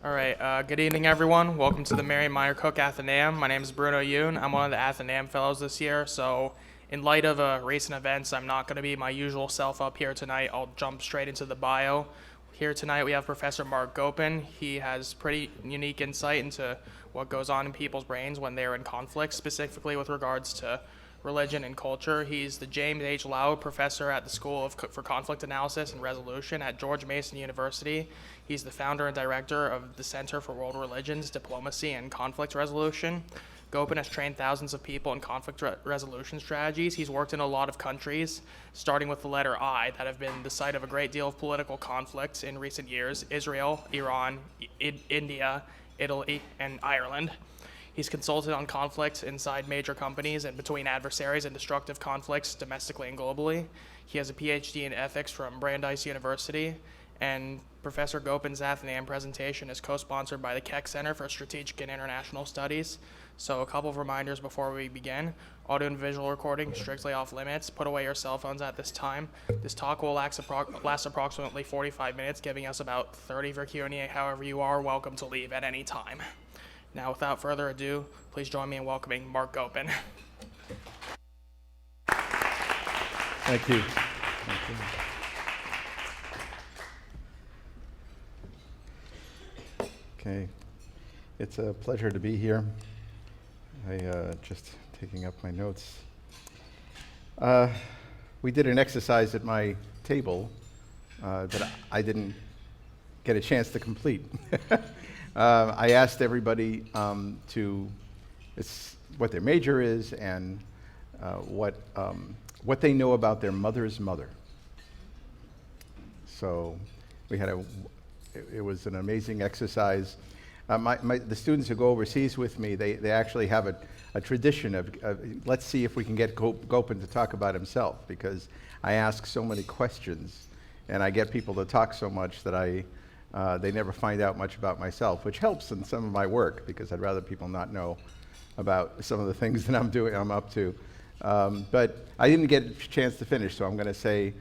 All right, good evening, everyone. Welcome to the Mary Meyer Cook Athenaeum. My name is Bruno Yoon. I'm one of the Athenaeum Fellows this year, so in light of recent events, I'm not going to be my usual self up here tonight. I'll jump straight into the bio. Here tonight we have Professor Marc Gopin. He has pretty unique insight into what goes on in people's brains when they're in conflict, specifically with regards to religion and culture. He's the James H. Laue Professor at the School for Conflict Analysis and Resolution at George Mason University. He's the founder and director of the Center for World Religions, Diplomacy, and Conflict Resolution. Gopin has trained thousands of people in conflict resolution strategies. He's worked in a lot of countries, starting with the letter I, that have been the site of a great deal of political conflicts in recent years: Israel, Iran, India, Italy, and Ireland. He's consulted on conflicts inside major companies and between adversaries and destructive conflicts domestically and globally. He has a PhD in ethics from Brandeis University, and Professor Gopin's Athenaeum presentation is co-sponsored by the Keck Center for Strategic and International Studies. So a couple of reminders before we begin. Audio and visual recording strictly off limits. Put away your cell phones at this time. This talk will last approximately 45 minutes, giving us about 30 for Q&A. However, you are welcome to leave at any time. Now, without further ado, please join me in welcoming Marc Gopin. Thank you. Thank you. Okay, it's a pleasure to be here. Just taking up my notes. We did an exercise at my table that I didn't get a chance to complete. I asked everybody what their major is and what they know about their mother's mother. So we had it was an amazing exercise. The students who go overseas with me, they actually have a tradition of let's see if we can get Gopin to talk about himself, because I ask so many questions and I get people to talk so much that they never find out much about myself, which helps in some of my work, because I'd rather people not know about some of the things that I'm up to. But I didn't get a chance to finish, so I'm going to say,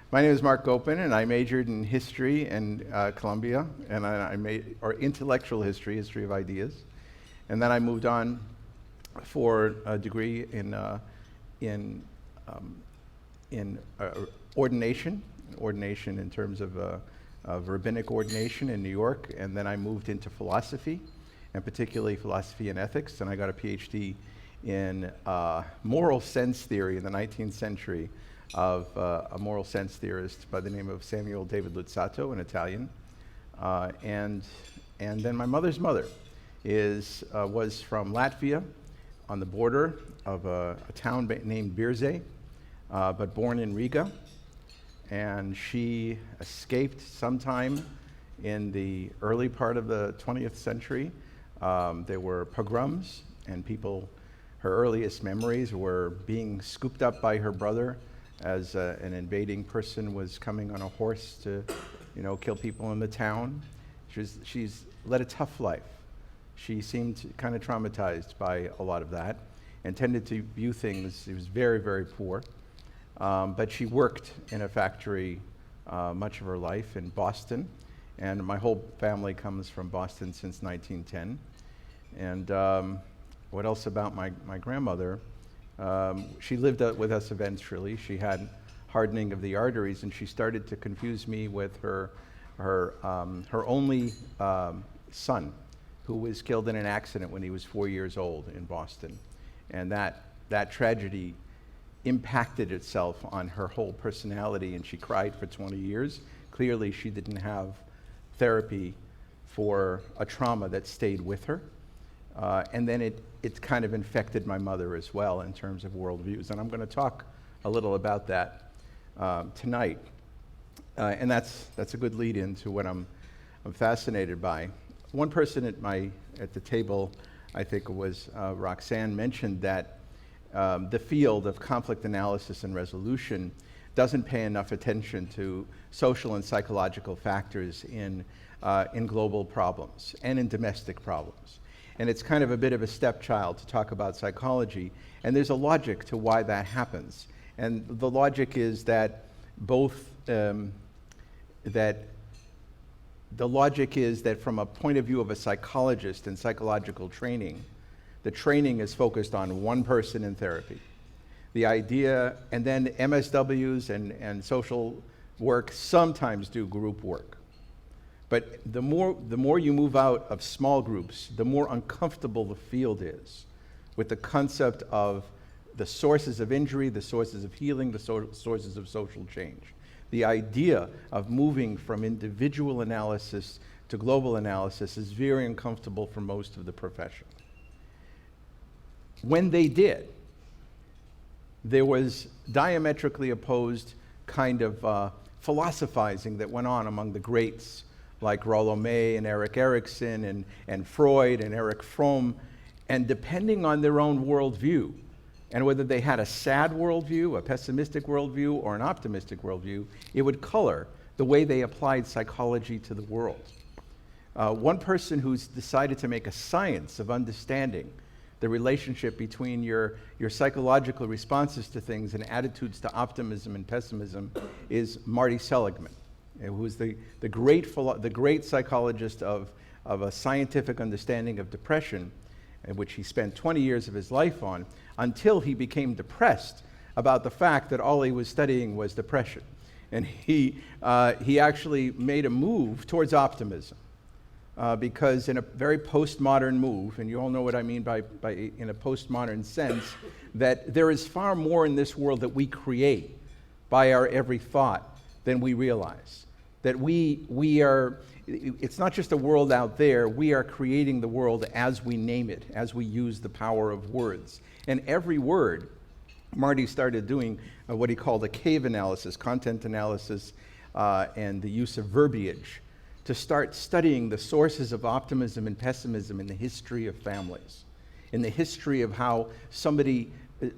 my name is Marc Gopin, and I majored in history in Columbia, and or intellectual history of ideas. And then I moved on for a degree in ordination in terms of rabbinic ordination in New York, and then I moved into philosophy, and particularly philosophy and ethics, and I got a PhD in moral sense theory in the 19th century of a moral sense theorist by the name of Samuel David Luzzatto, an Italian. And then my mother's mother was from Latvia, on the border of a town named Birze, but born in Riga. And she escaped sometime in the early part of the 20th century. There were pogroms, and her earliest memories were being scooped up by her brother as an invading person was coming on a horse to, kill people in the town. She's led a tough life. She seemed kind of traumatized by a lot of that and tended to view things. She was very, very poor. But she worked in a factory much of her life in Boston, and my whole family comes from Boston since 1910. And what else about my grandmother? She lived with us eventually. She had hardening of the arteries, and she started to confuse me with her only son, who was killed in an accident when he was 4 years old in Boston. And that tragedy impacted itself on her whole personality, and she cried for 20 years. Clearly, she didn't have therapy for a trauma that stayed with her. And then it kind of infected my mother as well in terms of worldviews. And I'm going to talk a little about that tonight. And that's a good lead into what I'm fascinated by. One person at the table, I think it was Roxanne, mentioned that the field of conflict analysis and resolution doesn't pay enough attention to social and psychological factors in global problems and in domestic problems. And it's kind of a bit of a stepchild to talk about psychology, and there's a logic to why that happens. And the logic is that both that the logic is that from a point of view of a psychologist and psychological training, the training is focused on one person in therapy. The idea, and then MSWs and social work sometimes do group work. But the more you move out of small groups, the more uncomfortable the field is with the concept of the sources of injury, the sources of healing, the sources of social change. The idea of moving from individual analysis to global analysis is very uncomfortable for most of the profession. When they did, there was diametrically opposed kind of philosophizing that went on among the greats, like Rollo May and Erik Erikson and Freud and Erich Fromm, and depending on their own worldview, and whether they had a sad worldview, a pessimistic worldview, or an optimistic worldview, it would color the way they applied psychology to the world. One person who's decided to make a science of understanding the relationship between your psychological responses to things and attitudes to optimism and pessimism is Marty Seligman, who is the great psychologist of a scientific understanding of depression, which he spent 20 years of his life on, until he became depressed about the fact that all he was studying was depression. And he actually made a move towards optimism, because in a very postmodern move, and you all know what I mean by in a postmodern sense, that there is far more in this world that we create by our every thought than we realize. That we are, it's not just a world out there, we are creating the world as we name it, as we use the power of words. And every word, Marty started doing what he called a cave analysis, content analysis, and the use of verbiage, to start studying the sources of optimism and pessimism in the history of families, in the history of how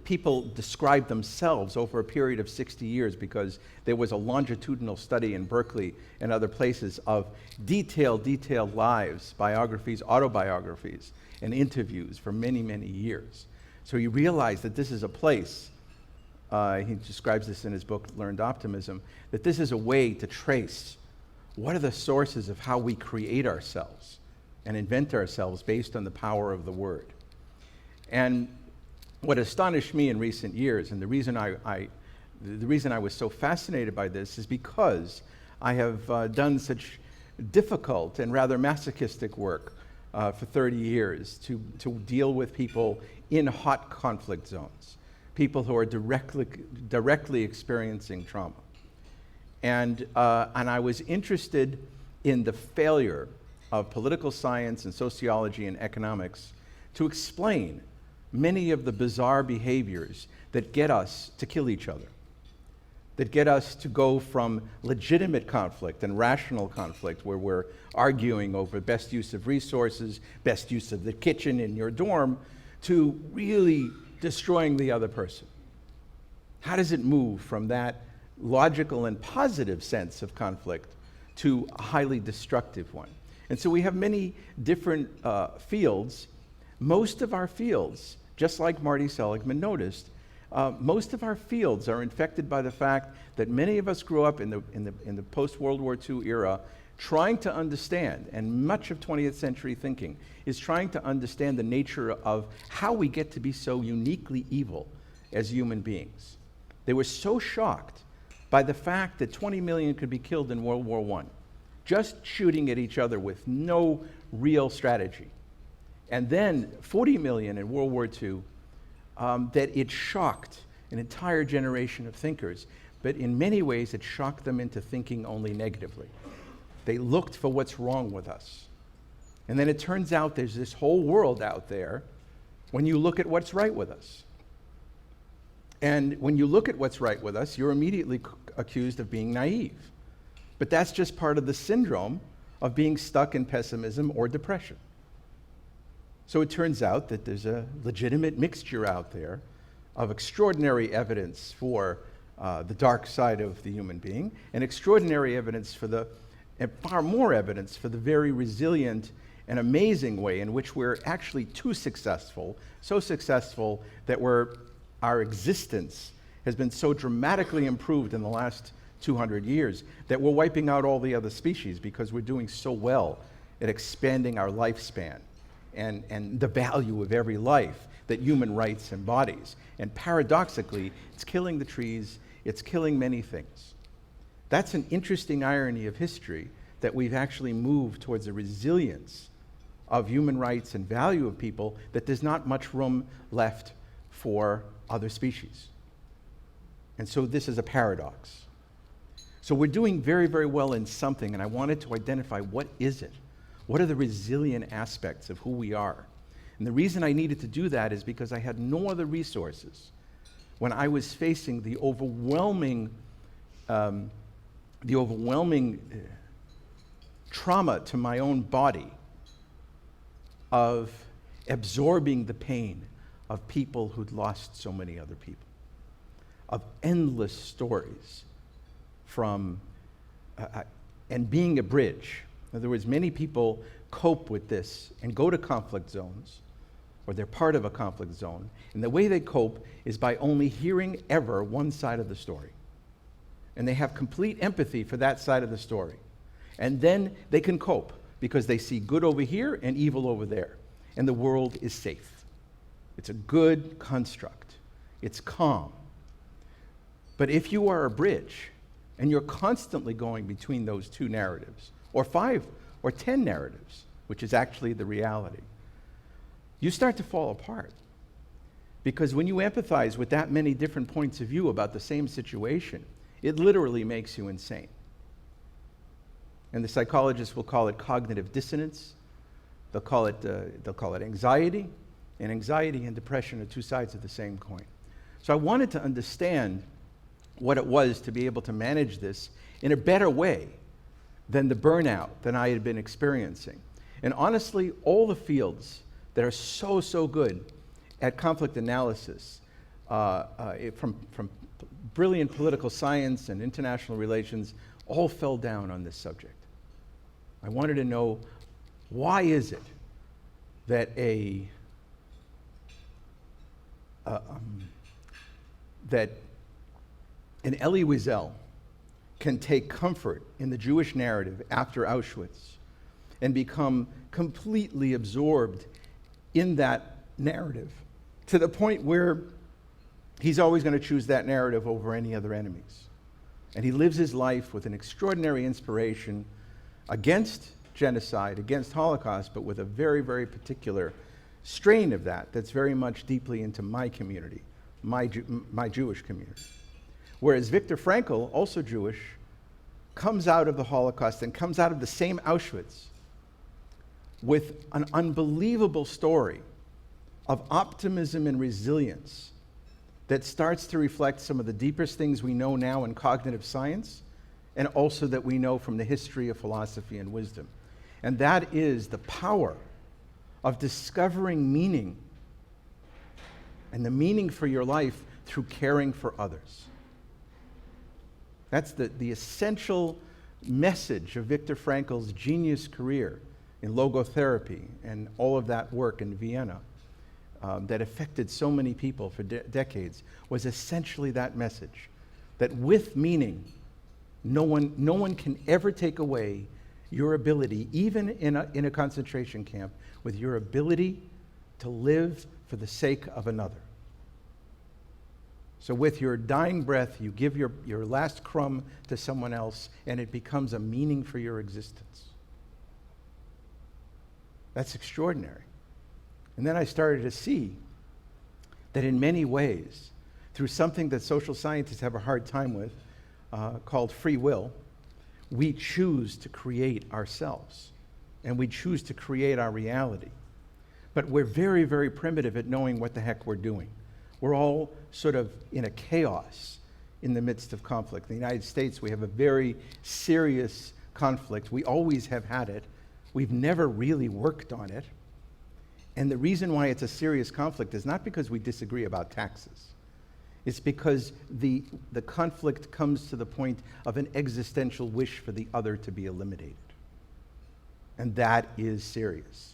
people describe themselves over a period of 60 years, because there was a longitudinal study in Berkeley and other places of detailed lives, biographies, autobiographies, and interviews for many, many years. So he realized that this is a place, he describes this in his book, Learned Optimism, that this is a way to trace what are the sources of how we create ourselves and invent ourselves based on the power of the word. And what astonished me in recent years, and the reason I was so fascinated by this, is because I have done such difficult and rather masochistic work for 30 years to deal with people in hot conflict zones, people who are directly experiencing trauma. And I was interested in the failure of political science and sociology and economics to explain many of the bizarre behaviors that get us to kill each other, that get us to go from legitimate conflict and rational conflict, where we're arguing over best use of resources, best use of the kitchen in your dorm, to really destroying the other person. How does it move from that logical and positive sense of conflict to a highly destructive one? And so we have many different fields. Most of our fields, just like Marty Seligman noticed, most of our fields are infected by the fact that many of us grew up in the post-World War II era trying to understand, and much of 20th century thinking is trying to understand the nature of how we get to be so uniquely evil as human beings. They were so shocked by the fact that 20 million could be killed in World War I, just shooting at each other with no real strategy. And then 40 million in World War II, that it shocked an entire generation of thinkers, but in many ways it shocked them into thinking only negatively. They looked for what's wrong with us. And then it turns out there's this whole world out there when you look at what's right with us. And when you look at what's right with us, you're immediately accused of being naive. But that's just part of the syndrome of being stuck in pessimism or depression. So it turns out that there's a legitimate mixture out there of extraordinary evidence for the dark side of the human being, and extraordinary evidence and far more evidence for the very resilient and amazing way in which we're actually too successful, so successful that our existence has been so dramatically improved in the last 200 years, that we're wiping out all the other species because we're doing so well at expanding our lifespan and the value of every life that human rights embodies. And paradoxically, it's killing the trees, it's killing many things. That's an interesting irony of history, that we've actually moved towards a resilience of human rights and value of people, that there's not much room left for other species. And so this is a paradox. So we're doing very, very well in something, and I wanted to identify what is it? What are the resilient aspects of who we are? And the reason I needed to do that is because I had no other resources when I was facing the overwhelming trauma to my own body of absorbing the pain of people who'd lost so many other people, of endless stories from, and being a bridge. In other words, many people cope with this and go to conflict zones, or they're part of a conflict zone, and the way they cope is by only hearing ever one side of the story. And they have complete empathy for that side of the story. And then they can cope because they see good over here and evil over there. And the world is safe. It's a good construct. It's calm. But if you are a bridge and you're constantly going between those two narratives, or 5 or 10 narratives, which is actually the reality, you start to fall apart. Because when you empathize with that many different points of view about the same situation, it literally makes you insane. And the psychologists will call it cognitive dissonance. They'll call it anxiety. And anxiety and depression are two sides of the same coin. So I wanted to understand what it was to be able to manage this in a better way than the burnout that I had been experiencing. And honestly, all the fields that are so good at conflict analysis, from brilliant political science and international relations, all fell down on this subject. I wanted to know, why is it that that an Elie Wiesel can take comfort in the Jewish narrative after Auschwitz and become completely absorbed in that narrative to the point where he's always going to choose that narrative over any other enemies. And he lives his life with an extraordinary inspiration against genocide, against Holocaust, but with a very, very particular strain of that that's very much deeply into my community, my Jewish community. Whereas Viktor Frankl, also Jewish, comes out of the Holocaust and comes out of the same Auschwitz with an unbelievable story of optimism and resilience that starts to reflect some of the deepest things we know now in cognitive science, and also that we know from the history of philosophy and wisdom. And that is the power of discovering meaning, and the meaning for your life through caring for others. That's the essential message of Viktor Frankl's genius career in logotherapy and all of that work in Vienna that affected so many people for decades, was essentially that message, that with meaning, no one can ever take away your ability, even in a concentration camp, with your ability to live for the sake of another. So with your dying breath, you give your last crumb to someone else, and it becomes a meaning for your existence. That's extraordinary. And then I started to see that in many ways, through something that social scientists have a hard time with, called free will, we choose to create ourselves, and we choose to create our reality. But we're very, very primitive at knowing what the heck we're doing. We're all sort of in a chaos in the midst of conflict. In the United States, we have a very serious conflict. We always have had it. We've never really worked on it. And the reason why it's a serious conflict is not because we disagree about taxes. It's because the conflict comes to the point of an existential wish for the other to be eliminated. And that is serious.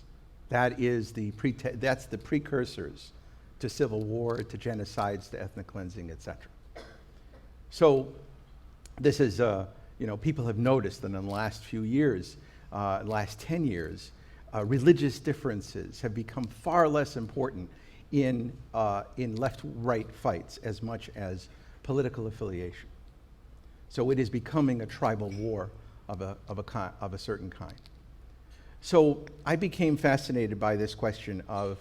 That is that's the precursors to civil war, to genocides, to ethnic cleansing, etc. So this is, people have noticed that in the last few years, last 10 years, religious differences have become far less important in left-right fights as much as political affiliation. So it is becoming a tribal war of a certain kind. So I became fascinated by this question of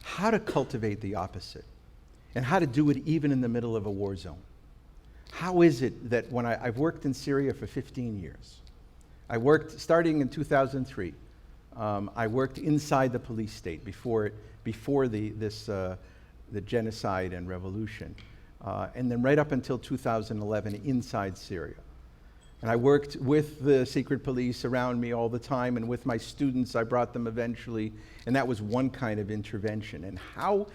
how to cultivate the opposite and how to do it even in the middle of a war zone. How is it that when I've worked in Syria for 15 years, I worked starting in 2003, I worked inside the police state before the genocide and revolution, and then right up until 2011 inside Syria. And I worked with the secret police around me all the time, and with my students, I brought them eventually, and that was one kind of intervention. And how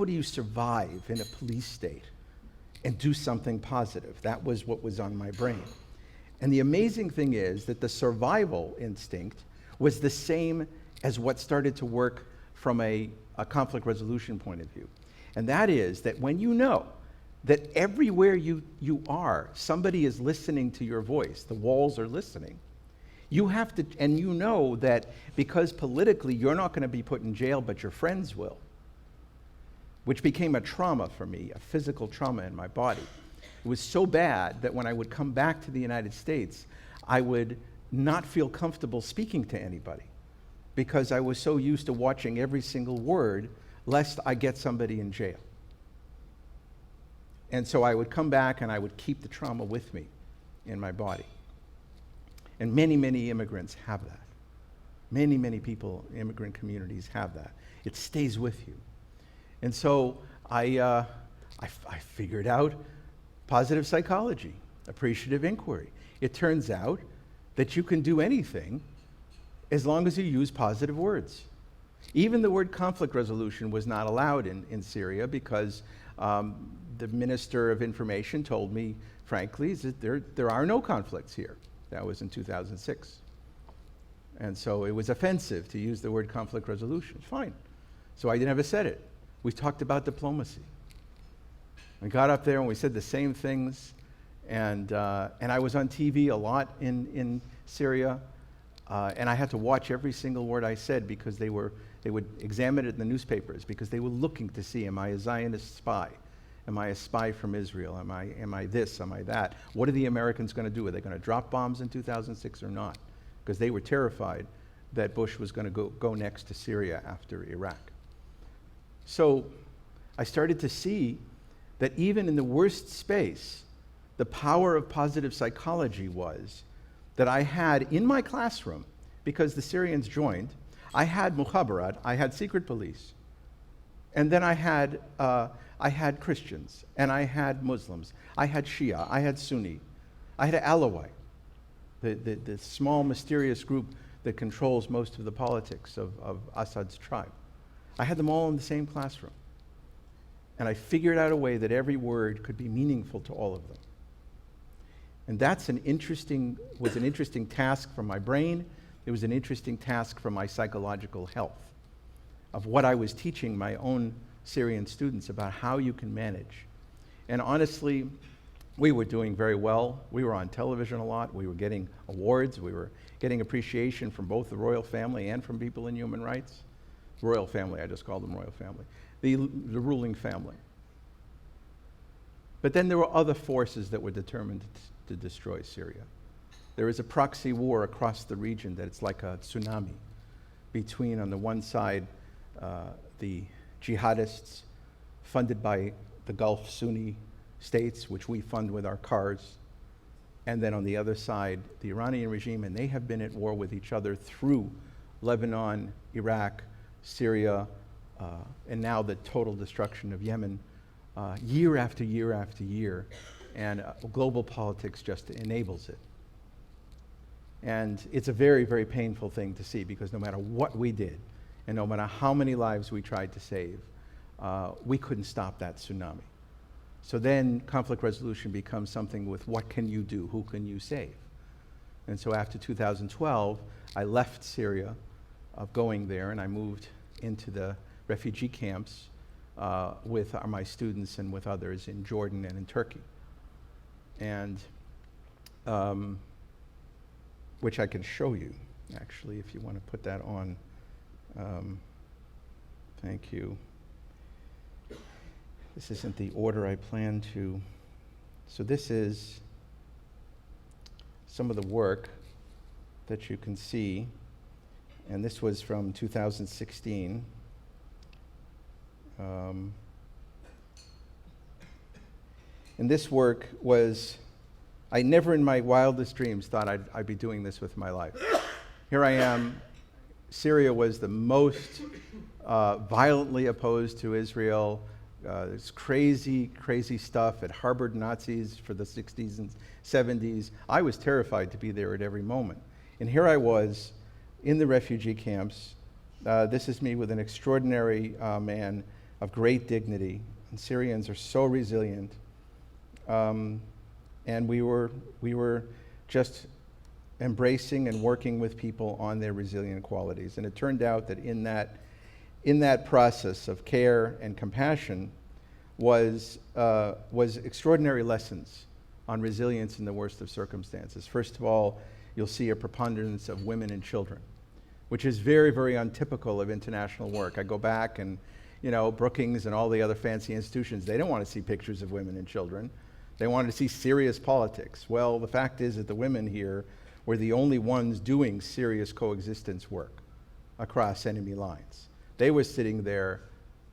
do you survive in a police state and do something positive? That was what was on my brain. And the amazing thing is that the survival instinct was the same as what started to work from a conflict resolution point of view. And that is that when you know that everywhere you are, somebody is listening to your voice, the walls are listening, you have to, and you know that because politically you're not going to be put in jail, but your friends will, which became a trauma for me, a physical trauma in my body. It was so bad that when I would come back to the United States, I would not feel comfortable speaking to anybody because I was so used to watching every single word lest I get somebody in jail. And so I would come back and I would keep the trauma with me in my body. And many, many immigrants have that. Many, many people, immigrant communities have that. It stays with you. And so I figured out positive psychology, appreciative inquiry. It turns out that you can do anything as long as you use positive words. Even the word conflict resolution was not allowed in Syria because the Minister of Information told me, frankly, that there are no conflicts here. That was in 2006. And so it was offensive to use the word conflict resolution. Fine. So I never said it. We talked about diplomacy. We got up there and we said the same things. And I was on TV a lot in Syria. And I had to watch every single word I said because they would examine it in the newspapers because they were looking to see, am I a Zionist spy? Am I a spy from Israel? Am I this? Am I that? What are the Americans going to do? Are they going to drop bombs in 2006 or not? Because they were terrified that Bush was going to go next to Syria after Iraq. So I started to see that even in the worst space, the power of positive psychology was that I had in my classroom, because the Syrians joined, I had mukhabarat, I had secret police, and then I had Christians, and I had Muslims, I had Shia, I had Sunni, I had Alawite, the small mysterious group that controls most of the politics of Assad's tribe. I had them all in the same classroom. And I figured out a way that every word could be meaningful to all of them. And that's was an interesting task for my brain. It was an interesting task for my psychological health of what I was teaching my own Syrian students about how you can manage. And honestly, we were doing very well. We were on television a lot. We were getting awards. We were getting appreciation from both the royal family and from people in human rights. Royal family, I just called them royal family. The ruling family. But then there were other forces that were determined to destroy Syria. There is a proxy war across the region that it's like a tsunami between, on the one side, the jihadists funded by the Gulf Sunni states, which we fund with our cars, and then on the other side, the Iranian regime, and they have been at war with each other through Lebanon, Iraq, Syria, and now the total destruction of Yemen, year after year after year, and global politics just enables it. And it's a very, very painful thing to see because no matter what we did, and no matter how many lives we tried to save, we couldn't stop that tsunami. So then conflict resolution becomes something with what can you do, who can you save? And so after 2012, I left Syria, going there, and I moved into the refugee camps with my students and with others in Jordan and in Turkey. And which I can show you, actually, if you want to put that on. Thank you. This isn't the order I planned to. So this is some of the work that you can see, and this was from 2016. And this work was, I never in my wildest dreams thought I'd be doing this with my life. Here I am. Syria was the most violently opposed to Israel. There's crazy, crazy stuff. It harbored Nazis for the 60s and 70s. I was terrified to be there at every moment. And here I was in the refugee camps. This is me with an extraordinary man of great dignity. And Syrians are so resilient. And we were just embracing and working with people on their resilient qualities. And it turned out that in that process of care and compassion was extraordinary lessons on resilience in the worst of circumstances. First of all, you'll see a preponderance of women and children, which is very, very untypical of international work. I go back and, Brookings and all the other fancy institutions, they don't want to see pictures of women and children. They wanted to see serious politics. Well, the fact is that the women here were the only ones doing serious coexistence work across enemy lines. They were sitting there,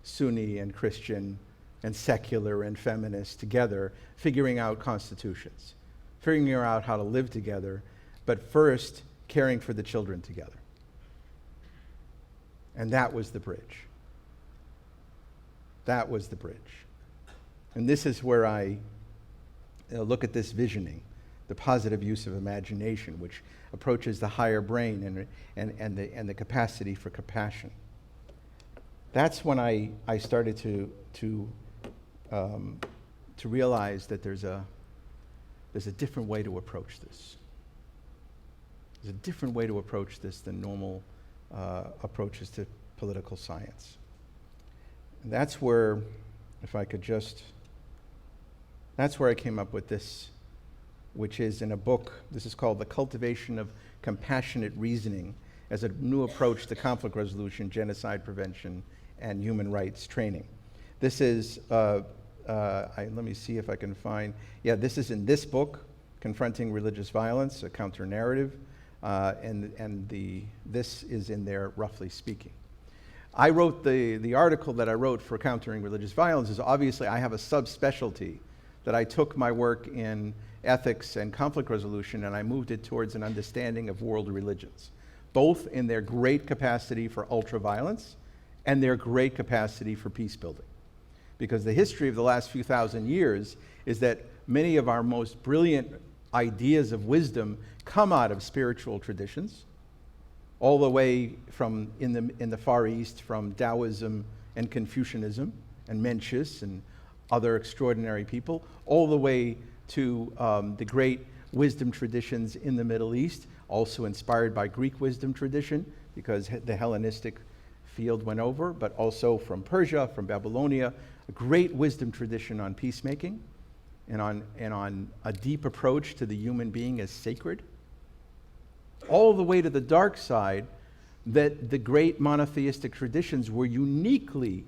Sunni and Christian and secular and feminist together, figuring out constitutions, figuring out how to live together, but first caring for the children together. And that was the bridge. That was the bridge. And this is where I look at this visioning, the positive use of imagination, which approaches the higher brain and the capacity for compassion. That's when I started to realize that there's a different way to approach this. There's a different way to approach this than normal approaches to political science. And that's where, that's where I came up with this, which is in a book. This is called The Cultivation of Compassionate Reasoning as a New Approach to Conflict Resolution, Genocide Prevention, and Human Rights Training. This is, let me see if I can find, this is in this book, Confronting Religious Violence, a Counter-Narrative, this is in there, roughly speaking. I wrote the article that I wrote for Countering Religious Violence is obviously I have a subspecialty that I took my work in ethics and conflict resolution and I moved it towards an understanding of world religions, both in their great capacity for ultra-violence and their great capacity for peace building. Because the history of the last few thousand years is that many of our most brilliant ideas of wisdom come out of spiritual traditions, all the way from in the Far East, from Taoism and Confucianism and Mencius and other extraordinary people, all the way to the great wisdom traditions in the Middle East, also inspired by Greek wisdom tradition, because the Hellenistic field went over, but also from Persia, from Babylonia, a great wisdom tradition on peacemaking and on a deep approach to the human being as sacred, all the way to the dark side, that the great monotheistic traditions were uniquely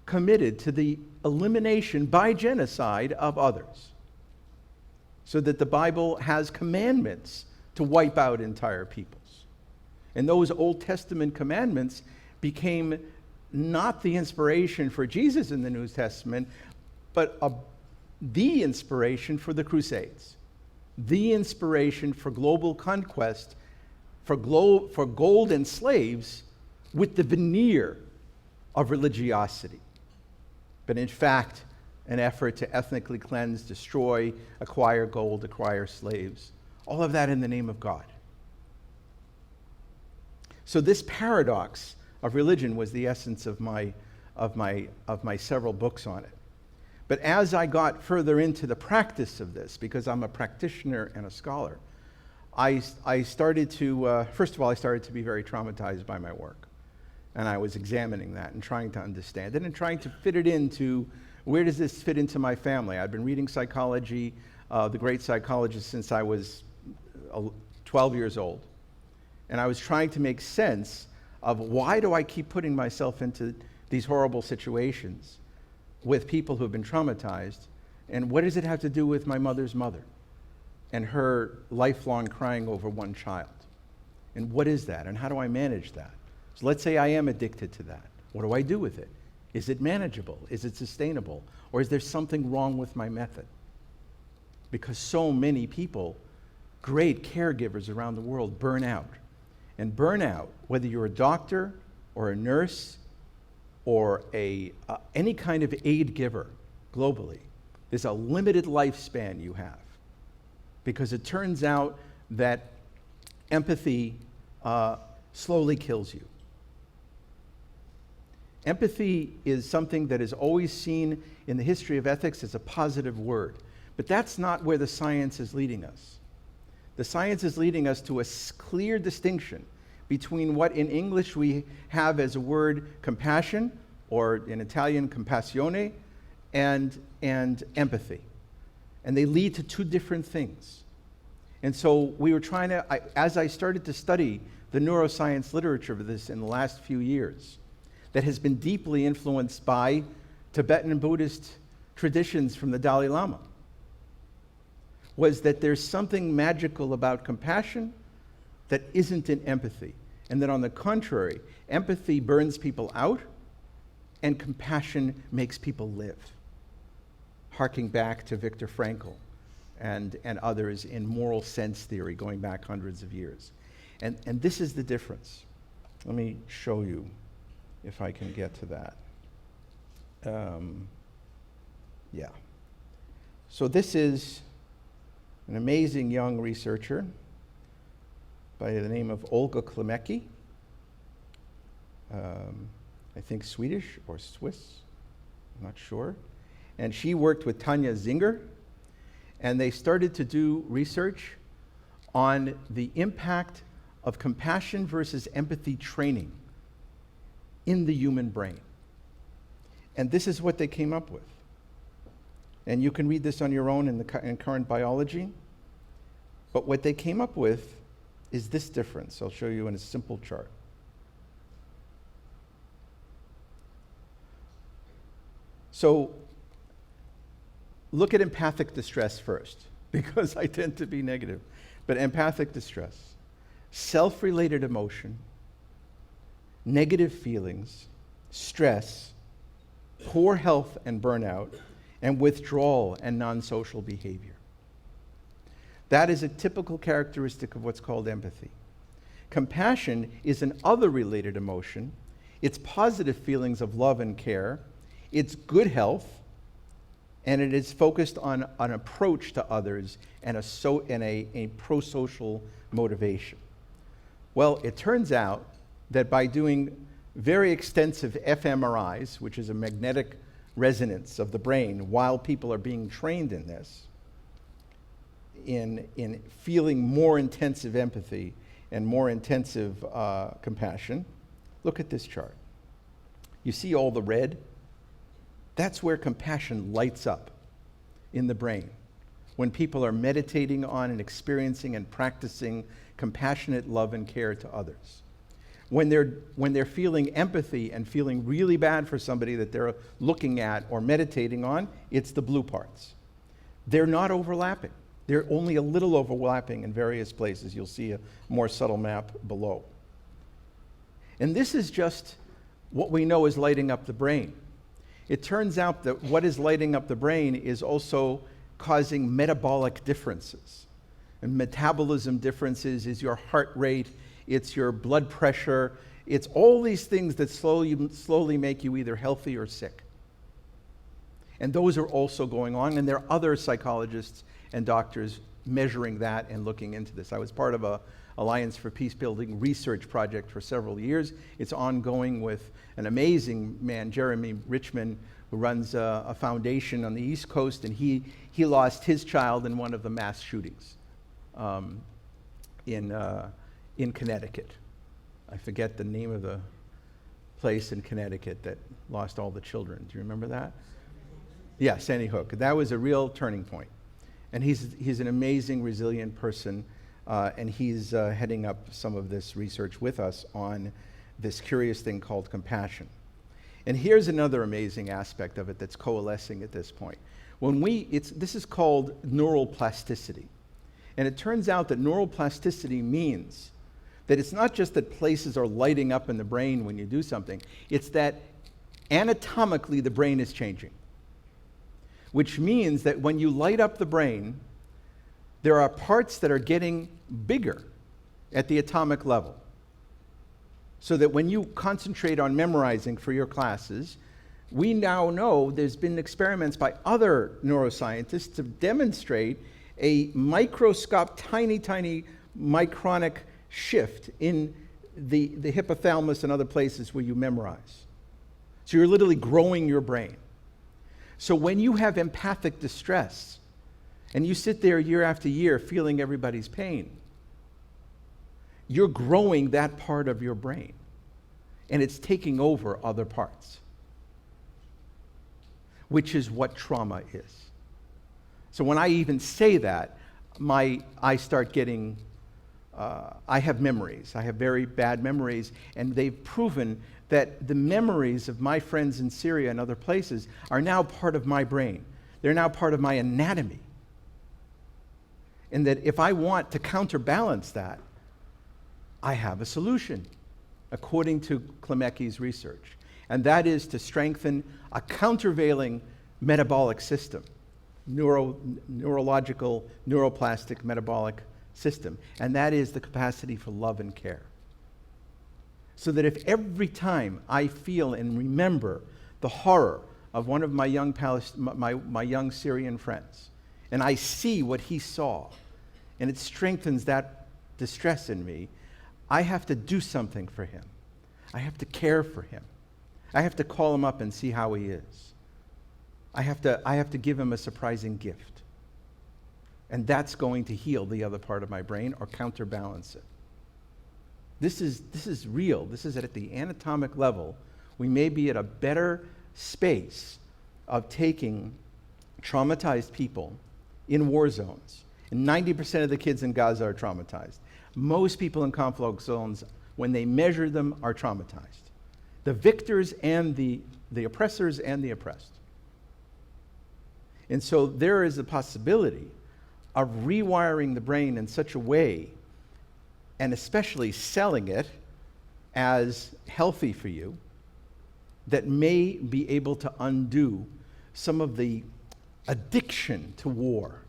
committed to the elimination by genocide of others, so that the Bible has commandments to wipe out entire peoples. And those Old Testament commandments became not the inspiration for Jesus in the New Testament, but the inspiration for the Crusades, the inspiration for global conquest, for gold and slaves, with the veneer of religiosity. But in fact, an effort to ethnically cleanse, destroy, acquire gold, acquire slaves. All of that in the name of God. So this paradox of religion was the essence of my several books on it. But as I got further into the practice of this, because I'm a practitioner and a scholar, I started to, first of all, I started to be very traumatized by my work. And I was examining that and trying to understand it and trying to fit it into, where does this fit into my family? I'd been reading psychology. the great psychologist since I was 12 years old. And I was trying to make sense of why do I keep putting myself into these horrible situations with people who have been traumatized, and what does it have to do with my mother's mother and her lifelong crying over one child? And what is that, and how do I manage that? So let's say I am addicted to that. What do I do with it? Is it manageable? Is it sustainable? Or is there something wrong with my method? Because so many people, great caregivers around the world, burn out. And burnout, whether you're a doctor or a nurse or any kind of aid giver globally, there's a limited lifespan you have. Because it turns out that empathy slowly kills you. Empathy is something that is always seen in the history of ethics as a positive word. But that's not where the science is leading us. The science is leading us to a clear distinction between what in English we have as a word compassion, or in Italian compassione, and empathy. And they lead to two different things. And so we were trying to, as I started to study the neuroscience literature of this in the last few years, that has been deeply influenced by Tibetan and Buddhist traditions from the Dalai Lama, was that there's something magical about compassion that isn't in empathy. And that on the contrary, empathy burns people out and compassion makes people live. Harking back to Viktor Frankl and others in moral sense theory going back hundreds of years. And this is the difference. Let me show you if I can get to that. Yeah. So this is an amazing young researcher by the name of Olga Klimecki, I think Swedish or Swiss, I'm not sure. And she worked with Tanya Zinger, and they started to do research on the impact of compassion versus empathy training in the human brain. And this is what they came up with. And you can read this on your own in current biology. But what they came up with is this difference. I'll show you in a simple chart. So look at empathic distress first, because I tend to be negative. But empathic distress, self-related emotion, negative feelings, stress, poor health and burnout, and withdrawal and non-social behavior. That is a typical characteristic of what's called empathy. Compassion is an other-related emotion. It's positive feelings of love and care. It's good health, and it is focused on an approach to others and a pro-social motivation. Well, it turns out that by doing very extensive fMRIs, which is a magnetic resonance of the brain, while people are being trained in this, in feeling more intensive empathy and more intensive compassion, look at this chart. You see all the red? That's where compassion lights up in the brain. When people are meditating on and experiencing and practicing compassionate love and care to others. When they're feeling empathy and feeling really bad for somebody that they're looking at or meditating on, it's the blue parts. They're not overlapping. They're only a little overlapping in various places. You'll see a more subtle map below. And this is just what we know is lighting up the brain. It turns out that what is lighting up the brain is also causing metabolic differences. And metabolism differences is your heart rate, it's your blood pressure, it's all these things that slowly make you either healthy or sick. And those are also going on, and there are other psychologists and doctors measuring that and looking into this. I was part of a Alliance for Peacebuilding research project for several years. It's ongoing with an amazing man, Jeremy Richmond, who runs a foundation on the East Coast, and he lost his child in one of the mass shootings in Connecticut. I forget the name of the place in Connecticut that lost all the children. Do you remember that? Yeah, Sandy Hook. That was a real turning point. And he's an amazing, resilient person, and he's heading up some of this research with us on this curious thing called compassion. And here's another amazing aspect of it that's coalescing at this point. This is called neural plasticity. And it turns out that neural plasticity means that it's not just that places are lighting up in the brain when you do something, it's that anatomically the brain is changing. Which means that when you light up the brain, there are parts that are getting bigger at the atomic level. So that when you concentrate on memorizing for your classes, we now know there's been experiments by other neuroscientists to demonstrate a microscopic, tiny micronic shift in the hypothalamus and other places where you memorize. So you're literally growing your brain. So when you have empathic distress, and you sit there year after year feeling everybody's pain, you're growing that part of your brain, and it's taking over other parts, which is what trauma is. So when I even say that, I start getting, I have memories. I have very bad memories, and they've proven that the memories of my friends in Syria and other places are now part of my brain. They're now part of my anatomy. And that if I want to counterbalance that, I have a solution, according to Klemecki's research. And that is to strengthen a countervailing metabolic system, neurological, neuroplastic metabolic system. And that is the capacity for love and care. So that if every time I feel and remember the horror of one of my young my young Syrian friends, and I see what he saw, and it strengthens that distress in me, I have to do something for him. I have to care for him. I have to call him up and see how he is. I have to give him a surprising gift. And that's going to heal the other part of my brain or counterbalance it. This is real. This is at the anatomic level. We may be at a better space of taking traumatized people in war zones. And 90% of the kids in Gaza are traumatized. Most people in conflict zones, when they measure them, are traumatized. The victors and the oppressors and the oppressed. And so there is a possibility of rewiring the brain in such a way, and especially selling it as healthy for you, that may be able to undo some of the addiction to war,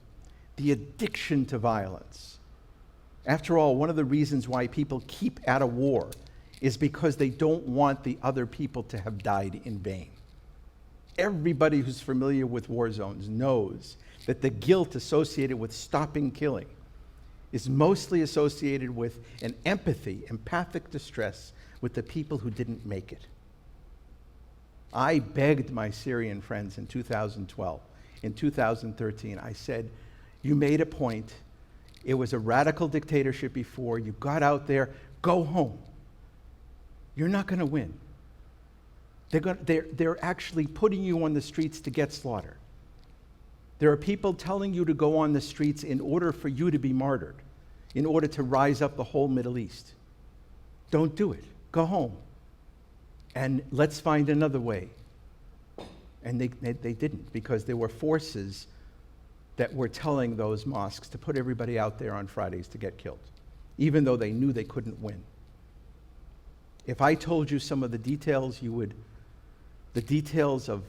the addiction to violence. After all, one of the reasons why people keep at a war is because they don't want the other people to have died in vain. Everybody who's familiar with war zones knows that the guilt associated with stopping killing is mostly associated with an empathic distress with the people who didn't make it. I begged my Syrian friends in 2012. In 2013, I said, you made a point. It was a radical dictatorship before. You got out there, go home. You're not going to win. They're actually putting you on the streets to get slaughtered. There are people telling you to go on the streets in order for you to be martyred, in order to rise up the whole Middle East. Don't do it. Go home. And let's find another way. And they didn't, because there were forces that were telling those mosques to put everybody out there on Fridays to get killed, even though they knew they couldn't win. If I told you some of the details, the details of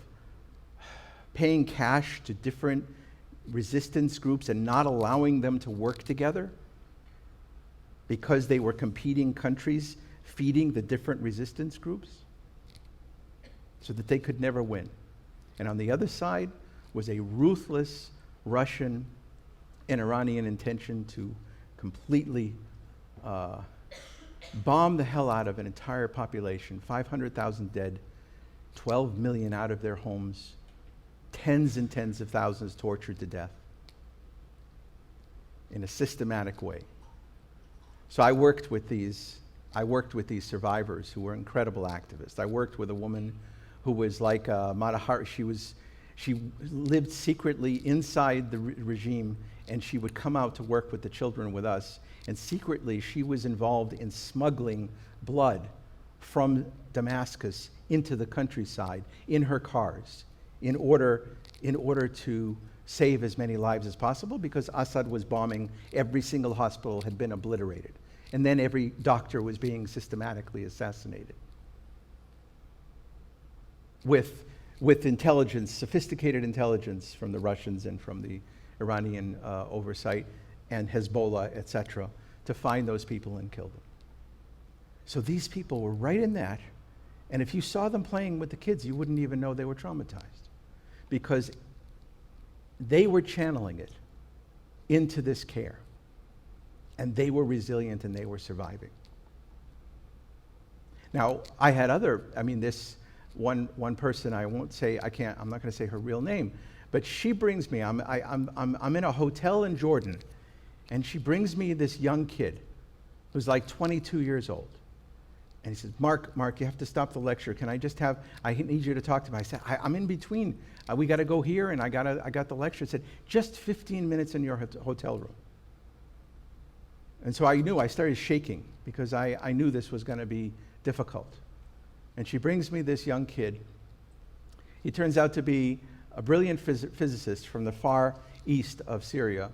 paying cash to different resistance groups and not allowing them to work together because they were competing countries feeding the different resistance groups so that they could never win. And on the other side was a ruthless Russian and Iranian intention to completely bomb the hell out of an entire population, 500,000 dead, 12 million out of their homes, tens and tens of thousands tortured to death in a systematic way. So I worked with these survivors who were incredible activists. I worked with a woman who was like Matahari. She lived secretly inside the regime, and she would come out to work with the children with us. And secretly, she was involved in smuggling blood from Damascus into the countryside in her cars in order to save as many lives as possible, because Assad was bombing. Every single hospital had been obliterated. And then every doctor was being systematically assassinated. With intelligence, sophisticated intelligence from the Russians and from the Iranian oversight and Hezbollah, etc., to find those people and kill them. So these people were right in that, and if you saw them playing with the kids, you wouldn't even know they were traumatized, because they were channeling it into this care, and they were resilient and they were surviving. Now, I had this one person, I'm not going to say her real name, but she brings me, I'm in a hotel in Jordan, and she brings me this young kid who's like 22 years old. And he says, Mark, you have to stop the lecture. I need you to talk to me. I said, I'm in between. We got to go here, and I got the lecture. It said, just 15 minutes in your hotel room. And so I started shaking, because I knew this was going to be difficult. And she brings me this young kid. He turns out to be a brilliant physicist from the far east of Syria,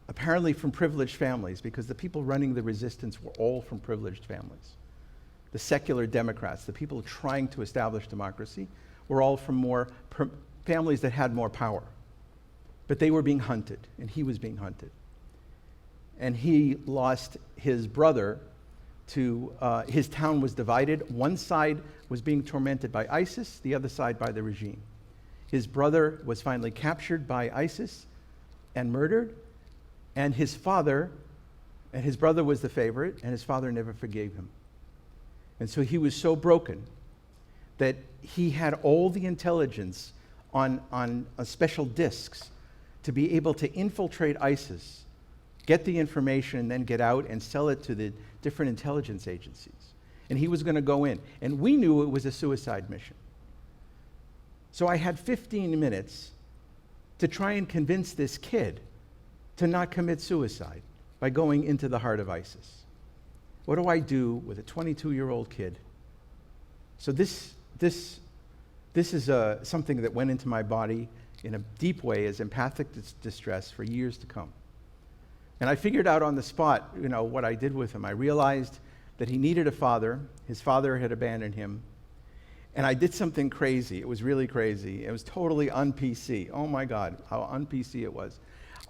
apparently from privileged families, because the people running the resistance were all from privileged families. The secular Democrats, the people trying to establish democracy, were all from families that had more power. But they were being hunted, and he was being hunted. And he lost his brother to, his town was divided. One side was being tormented by ISIS, the other side by the regime. His brother was finally captured by ISIS and murdered, and his brother was the favorite, and his father never forgave him. And so he was so broken that he had all the intelligence on special discs to be able to infiltrate ISIS, get the information, and then get out and sell it to the different intelligence agencies. And he was going to go in. And we knew it was a suicide mission. So I had 15 minutes to try and convince this kid to not commit suicide by going into the heart of ISIS. What do I do with a 22-year-old kid? So this is something that went into my body in a deep way as empathic distress for years to come. And I figured out on the spot, what I did with him. I realized that he needed a father. His father had abandoned him. And I did something crazy. It was really crazy. It was totally un-PC. Oh my God, how un-PC it was.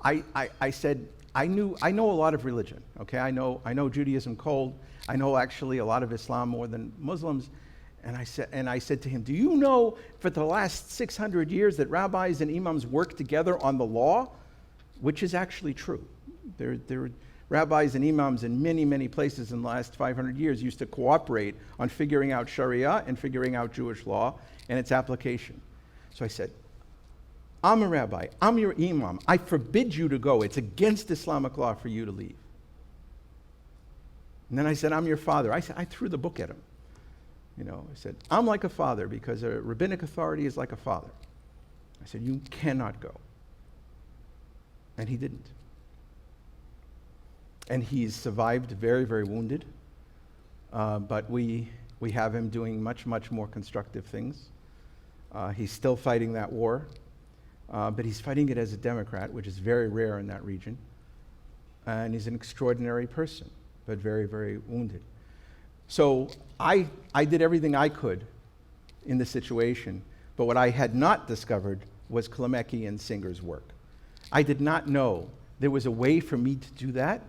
I said, I know a lot of religion, okay? I know Judaism cold. I know actually a lot of Islam more than Muslims. And I said to him, do you know for the last 600 years that rabbis and imams work together on the law? Which is actually true. There were rabbis and imams in many, many places in the last 500 years used to cooperate on figuring out Sharia and figuring out Jewish law and its application. So I said, I'm a rabbi, I'm your imam, I forbid you to go. It's against Islamic law for you to leave. And then I said, I'm your father. I threw the book at him. I said, I'm like a father because a rabbinic authority is like a father. I said, you cannot go. And he didn't. And he's survived very, very wounded. But we have him doing much, much more constructive things. He's still fighting that war. But he's fighting it as a Democrat, which is very rare in that region. And he's an extraordinary person, but very, very wounded. So I did everything I could in the situation, but what I had not discovered was Klemenki and Singer's work. I did not know there was a way for me to do that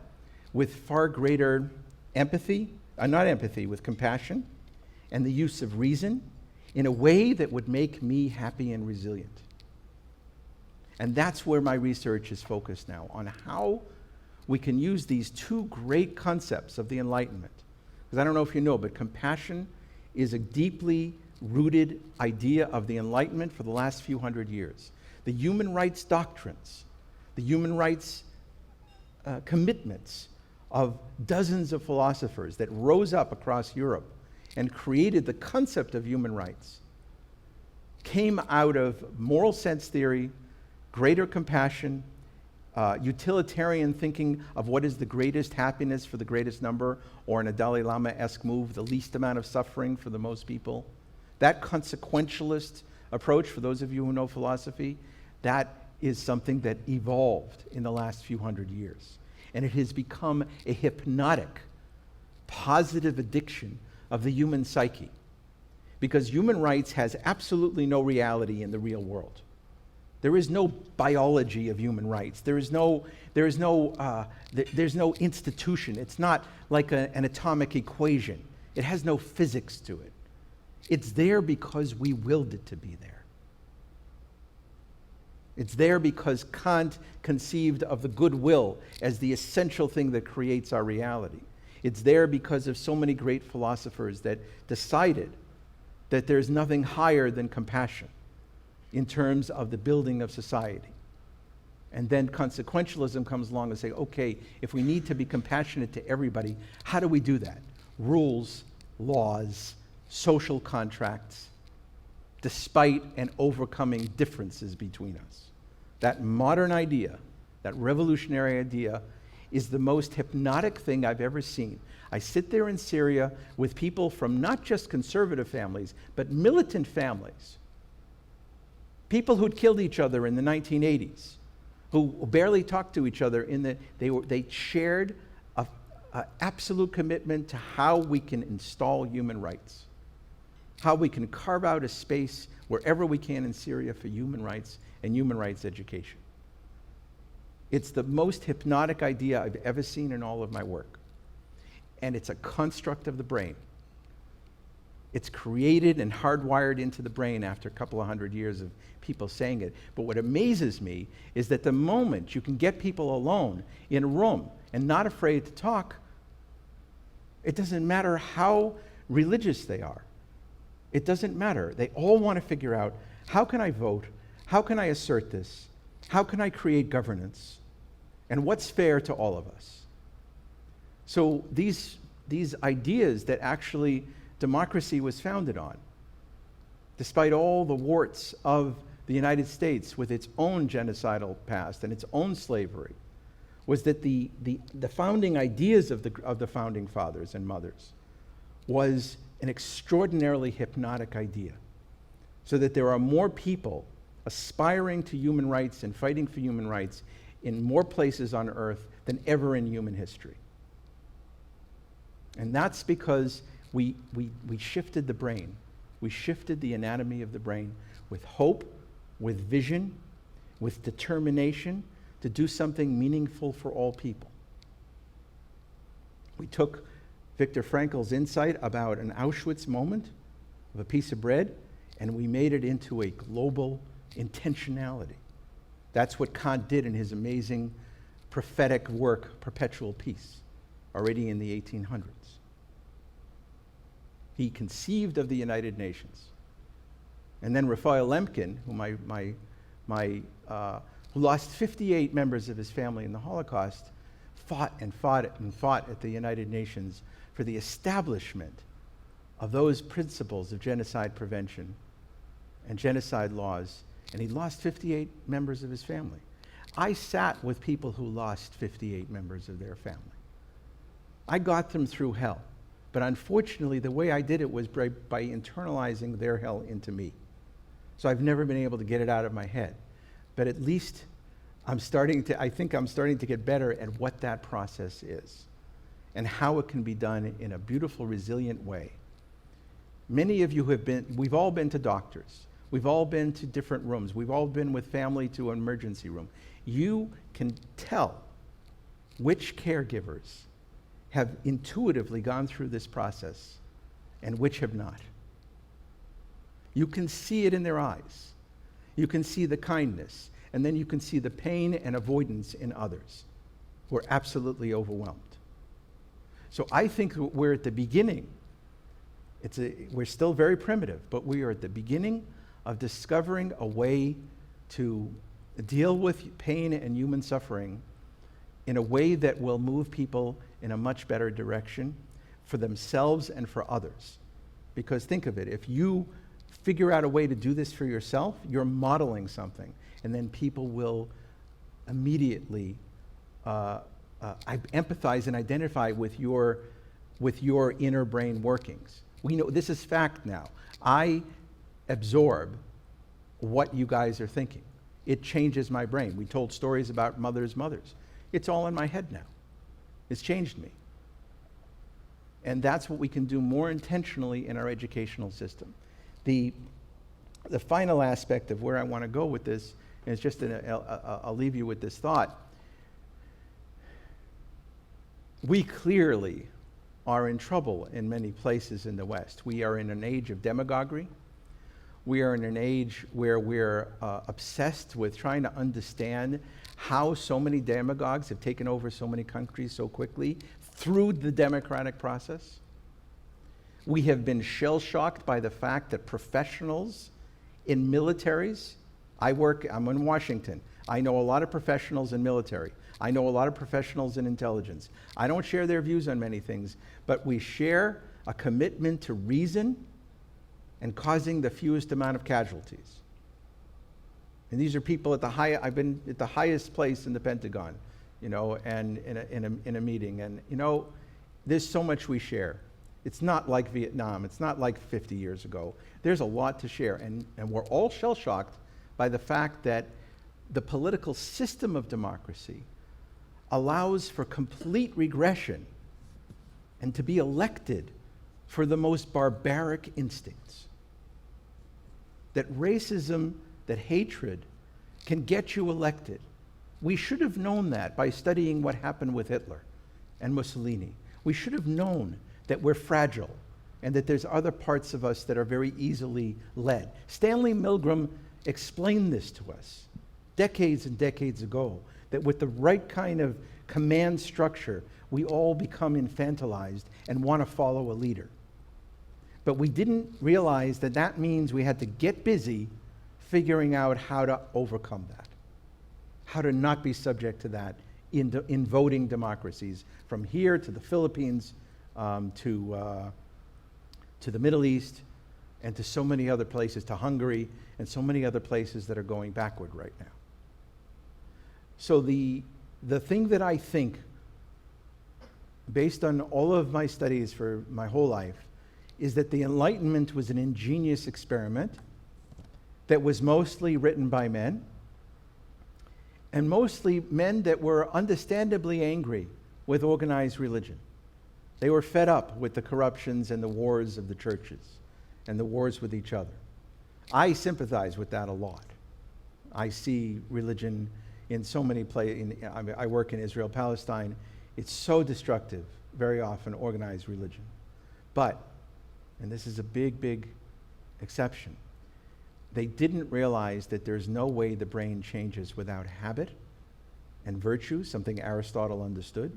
with far greater empathy, with compassion, and the use of reason in a way that would make me happy and resilient. And that's where my research is focused now, on how we can use these two great concepts of the Enlightenment. Because I don't know if you know, but compassion is a deeply rooted idea of the Enlightenment for the last few hundred years. The human rights doctrines, the human rights commitments of dozens of philosophers that rose up across Europe and created the concept of human rights came out of moral sense theory, greater compassion, utilitarian thinking of what is the greatest happiness for the greatest number, or in a Dalai Lama-esque move, the least amount of suffering for the most people. That consequentialist approach, for those of you who know philosophy, that is something that evolved in the last few hundred years. And it has become a hypnotic, positive addiction of the human psyche. Because human rights has absolutely no reality in the real world. There is no biology of human rights. There's no institution. It's not like an atomic equation. It has no physics to it. It's there because we willed it to be there. It's there because Kant conceived of the goodwill as the essential thing that creates our reality. It's there because of so many great philosophers that decided that there's nothing higher than compassion in terms of the building of society. And then consequentialism comes along and say, okay, if we need to be compassionate to everybody, how do we do that? Rules, laws, social contracts, despite and overcoming differences between us. That modern idea, that revolutionary idea, is the most hypnotic thing I've ever seen. I sit there in Syria with people from not just conservative families, but militant families. People who'd killed each other in the 1980s, who barely talked to each other. They shared an absolute commitment to how we can install human rights, how we can carve out a space wherever we can in Syria for human rights and human rights education. It's the most hypnotic idea I've ever seen in all of my work. And it's a construct of the brain. It's created and hardwired into the brain after a couple of hundred years of people saying it. But what amazes me is that the moment you can get people alone in a room and not afraid to talk, it doesn't matter how religious they are. It doesn't matter. They all want to figure out, how can I vote? How can I assert this? How can I create governance? And what's fair to all of us? So these ideas that actually democracy was founded on, despite all the warts of the United States with its own genocidal past and its own slavery, was that the founding ideas of the founding fathers and mothers was an extraordinarily hypnotic idea, so that there are more people aspiring to human rights and fighting for human rights in more places on earth than ever in human history. And that's because we shifted the brain. We shifted the anatomy of the brain with hope, with vision, with determination to do something meaningful for all people. We took Viktor Frankl's insight about an Auschwitz moment of a piece of bread, and we made it into a global intentionality. That's what Kant did in his amazing prophetic work, Perpetual Peace, already in the 1800s. He conceived of the United Nations. And then Raphael Lemkin, who lost 58 members of his family in the Holocaust, fought at the United Nations for the establishment of those principles of genocide prevention and genocide laws, and he lost 58 members of his family. I sat with people who lost 58 members of their family. I got them through hell, but unfortunately the way I did it was by internalizing their hell into me. So I've never been able to get it out of my head. But at least I think I'm starting to get better at what that process is and how it can be done in a beautiful, resilient way. Many of you we've all been to doctors. We've all been to different rooms. We've all been with family to an emergency room. You can tell which caregivers have intuitively gone through this process and which have not. You can see it in their eyes. You can see the kindness, and then you can see the pain and avoidance in others who are absolutely overwhelmed. So I think we're at the beginning. We're still very primitive, but we are at the beginning of discovering a way to deal with pain and human suffering in a way that will move people in a much better direction for themselves and for others. Because think of it, if you figure out a way to do this for yourself, you're modeling something. And then people will immediately empathize and identify with your inner brain workings. We know this is fact now. I absorb what you guys are thinking. It changes my brain. We told stories about mothers. It's all in my head now. It's changed me. And that's what we can do more intentionally in our educational system. The final aspect of where I want to go with this is just, I'll leave you with this thought. We clearly are in trouble in many places in the West. We are in an age of demagoguery. We are in an age where we're obsessed with trying to understand how so many demagogues have taken over so many countries so quickly through the democratic process. We have been shell-shocked by the fact that professionals in militaries, I'm in Washington. I know a lot of professionals in military. I know a lot of professionals in intelligence. I don't share their views on many things, but we share a commitment to reason and causing the fewest amount of casualties. And these are people at I've been at the highest place in the Pentagon, and in a meeting. And, there's so much we share. It's not like Vietnam. It's not like 50 years ago. There's a lot to share. And we're all shell-shocked by the fact that the political system of democracy allows for complete regression and to be elected for the most barbaric instincts. That racism, that hatred can get you elected. We should have known that by studying what happened with Hitler and Mussolini. We should have known that we're fragile and that there's other parts of us that are very easily led. Stanley Milgram explained this to us decades and decades ago, that with the right kind of command structure, we all become infantilized and want to follow a leader. But we didn't realize that that means we had to get busy figuring out how to overcome that, how to not be subject to that in voting democracies, from here to the Philippines, to the Middle East, and to so many other places, to Hungary, and so many other places that are going backward right now. So the thing that I think, based on all of my studies for my whole life, is that the Enlightenment was an ingenious experiment that was mostly written by men, and mostly men that were understandably angry with organized religion. They were fed up with the corruptions and the wars of the churches and the wars with each other. I sympathize with that a lot. I see religion in so many places. I work in Israel, Palestine. It's so destructive, very often organized religion. But, and this is a big, big exception, they didn't realize that there's no way the brain changes without habit and virtue, something Aristotle understood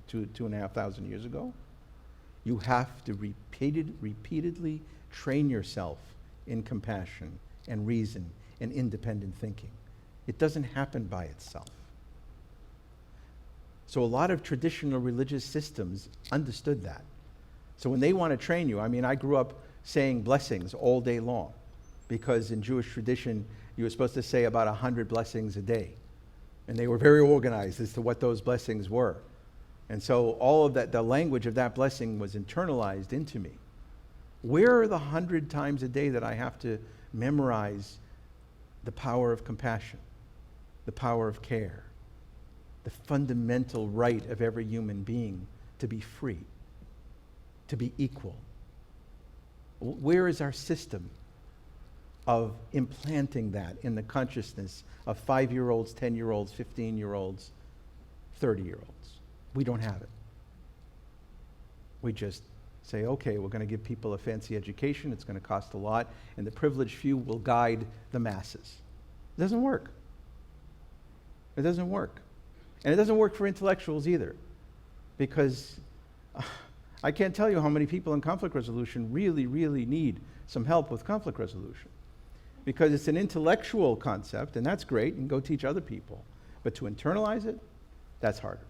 2,500 years ago. You have to repeatedly train yourself in compassion and reason and independent thinking. It doesn't happen by itself. So a lot of traditional religious systems understood that. So when they want to train you, I grew up saying blessings all day long, because in Jewish tradition, you were supposed to say about 100 blessings a day. And they were very organized as to what those blessings were. And so all of that, the language of that blessing was internalized into me. Where are the 100 times a day that I have to memorize the power of compassion, the power of care, the fundamental right of every human being to be free, to be equal? Where is our system of implanting that in the consciousness of 5-year-olds, 10-year-olds, 15-year-olds, 30-year-olds? We don't have it. We just say, okay, we're going to give people a fancy education, it's going to cost a lot, and the privileged few will guide the masses. It doesn't work. It doesn't work. And it doesn't work for intellectuals either, because I can't tell you how many people in conflict resolution really, really need some help with conflict resolution. Because it's an intellectual concept, and that's great, and go teach other people. But to internalize it, that's harder.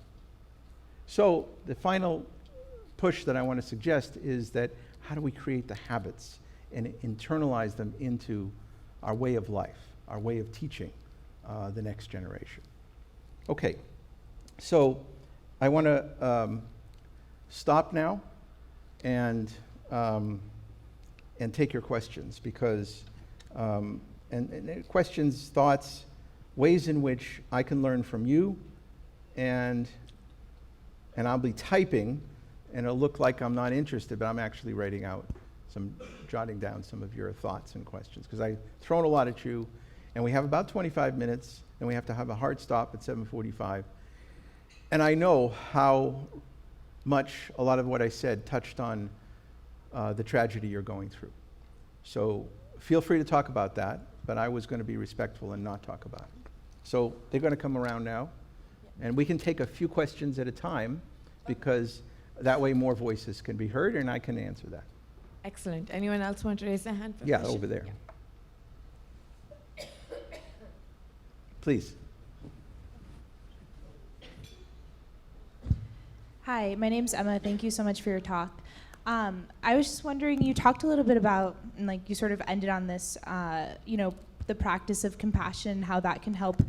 So the final push that I want to suggest is that how do we create the habits and internalize them into our way of life, our way of teaching the next generation. Okay, so I want to stop now and take your questions, because and questions, thoughts, ways in which I can learn from you, and I'll be typing, and it'll look like I'm not interested, but I'm actually jotting down some of your thoughts and questions, because I've thrown a lot at you, and we have about 25 minutes, and we have to have a hard stop at 7:45. And I know how much a lot of what I said touched on the tragedy you're going through. So feel free to talk about that, but I was going to be respectful and not talk about it. So they're going to come around now, and we can take a few questions at a time, because that way more voices can be heard, and I can answer that. Excellent. Anyone else want to raise their hand? Yeah, over there. Please. Hi, my name's Emma. Thank you so much for your talk. I was just wondering, you talked a little bit about, and like you sort of ended on this, the practice of compassion, how that can help,